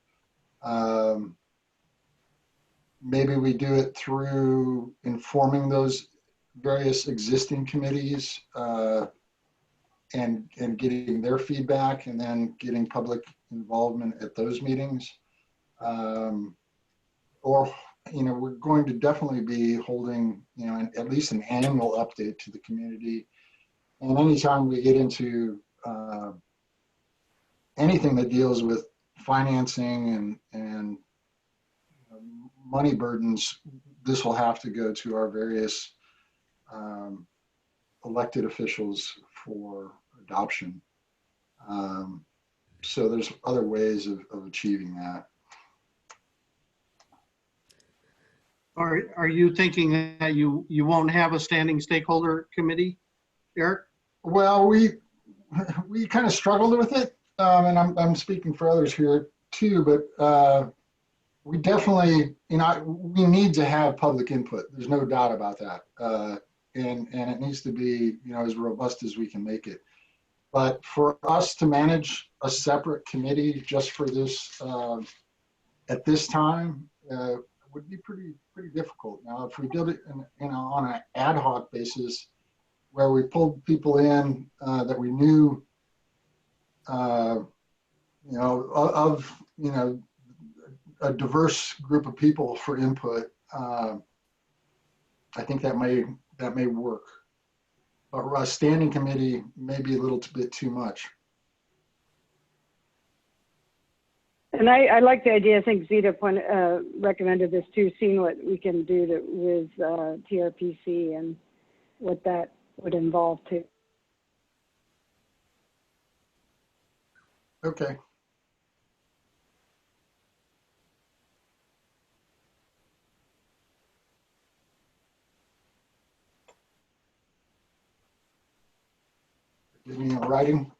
Maybe we do it through informing those various existing committees and getting their feedback, and then getting public involvement at those meetings. Or, we're going to definitely be holding, at least an annual update to the community. And anytime we get into anything that deals with financing and money burdens, this will have to go to our various elected officials for adoption. So there's other ways of achieving that. Are you thinking that you won't have a standing stakeholder committee, Eric? Well, we kind of struggled with it, and I'm speaking for others here too, but we definitely, we need to have public input. There's no doubt about that, and it needs to be, as robust as we can make it. But for us to manage a separate committee just for this at this time would be pretty difficult. Now, if we did it on an ad hoc basis, where we pulled people in that we knew, a diverse group of people for input, I think that may work. But a standing committee may be a little bit too much. And I like the idea. I think Zita recommended this too, seeing what we can do with TRPC and what that would involve too. Okay. Give me a writing.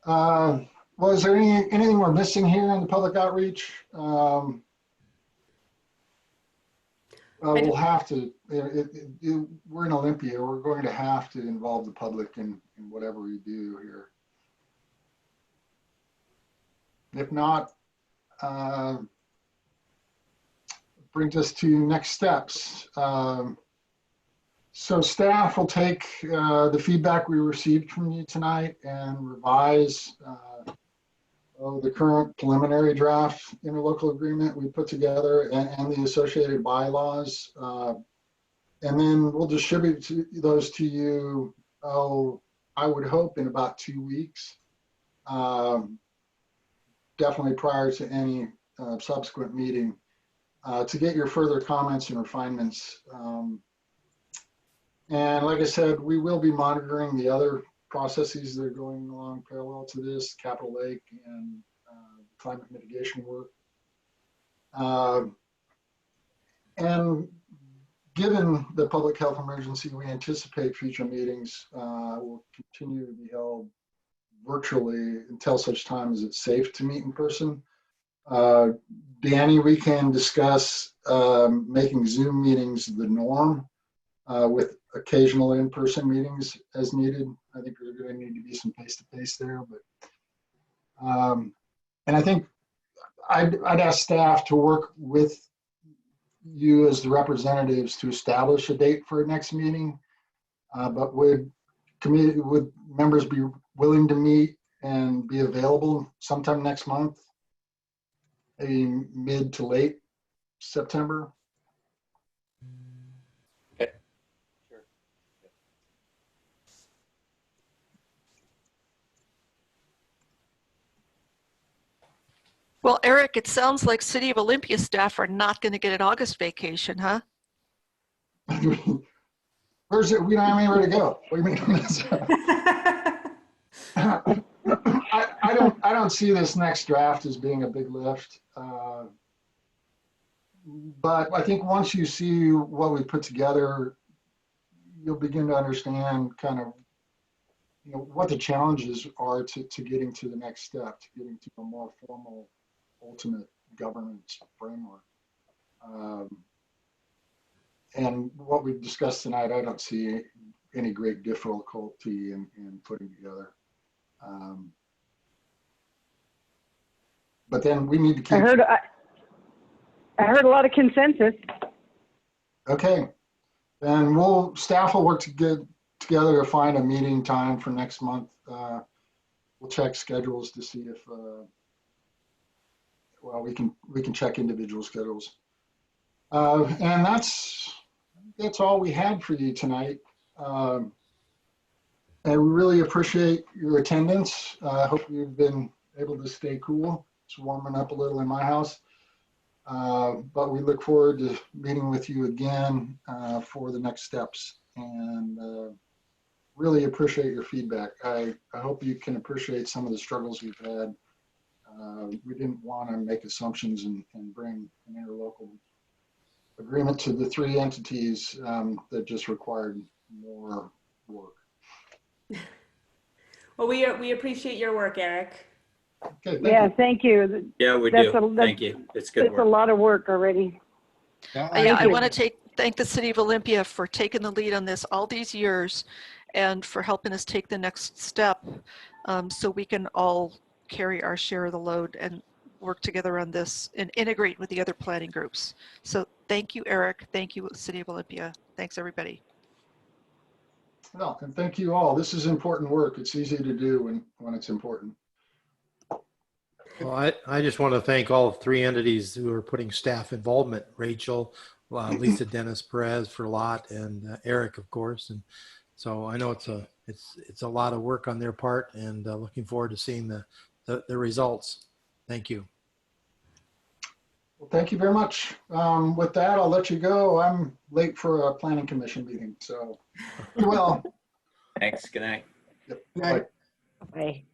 Well, is there anything we're missing here in the public outreach? We'll have to, we're in Olympia, we're going to have to involve the public in whatever we do here. If not, brings us to next steps. So staff will take the feedback we received from you tonight and revise the current preliminary draft interlocal agreement we put together and the associated bylaws. And then we'll distribute those to you, I would hope in about 2 weeks. Definitely prior to any subsequent meeting to get your further comments and refinements. And like I said, we will be monitoring the other processes that are going along parallel to this, Capitol Lake and climate mitigation work. And given the public health emergency, we anticipate future meetings will continue to be held virtually until such time as it's safe to meet in person. Danny, we can discuss making Zoom meetings the norm with occasional in-person meetings as needed. I think there's going to need to be some face-to-face there, but and I think I'd ask staff to work with you as the representatives to establish a date for a next meeting. But would members be willing to meet and be available sometime next month, maybe mid to late September? Well, Eric, it sounds like City of Olympia staff are not going to get an August vacation, huh? Where's it? We don't have anywhere to go. What do you mean? I don't see this next draft as being a big lift. But I think once you see what we put together, you'll begin to understand kind of what the challenges are to getting to the next step, to getting to a more formal ultimate governance framework. And what we've discussed tonight, I don't see any great difficulty in putting together. But then we need to keep. I heard a lot of consensus. Okay, then staff will work together to find a meeting time for next month. We'll check schedules to see if well, we can check individual schedules. And that's all we had for you tonight. I really appreciate your attendance. I hope you've been able to stay cool. It's warming up a little in my house. But we look forward to meeting with you again for the next steps, and really appreciate your feedback. I hope you can appreciate some of the struggles we've had. We didn't want to make assumptions and bring an interlocal agreement to the 3 entities that just required more work. Well, we appreciate your work, Eric. Okay, Thank you. Yeah, we do. Thank you. It's good It's work. a lot of work already. I want to thank the City of Olympia for taking the lead on this all these years and for helping us take the next step so we can all carry our share of the load and work together on this and integrate with the other planning groups. So thank you, Eric. Thank you, City of Olympia. Thanks, everybody. Well, and thank you all. This is important work. It's easy to do when it's important. Well, I just want to thank all 3 entities who are putting staff involvement, Rachel, Lisa Dennis Perez for a lot, and Eric, of course. And so I know it's a lot of work on their part, and looking forward to seeing the results. Thank you. Well, thank you very much. With that, I'll let you go. I'm late for a planning commission meeting, so be well. Thanks. Good night. Yep. Good night. Bye. Okay.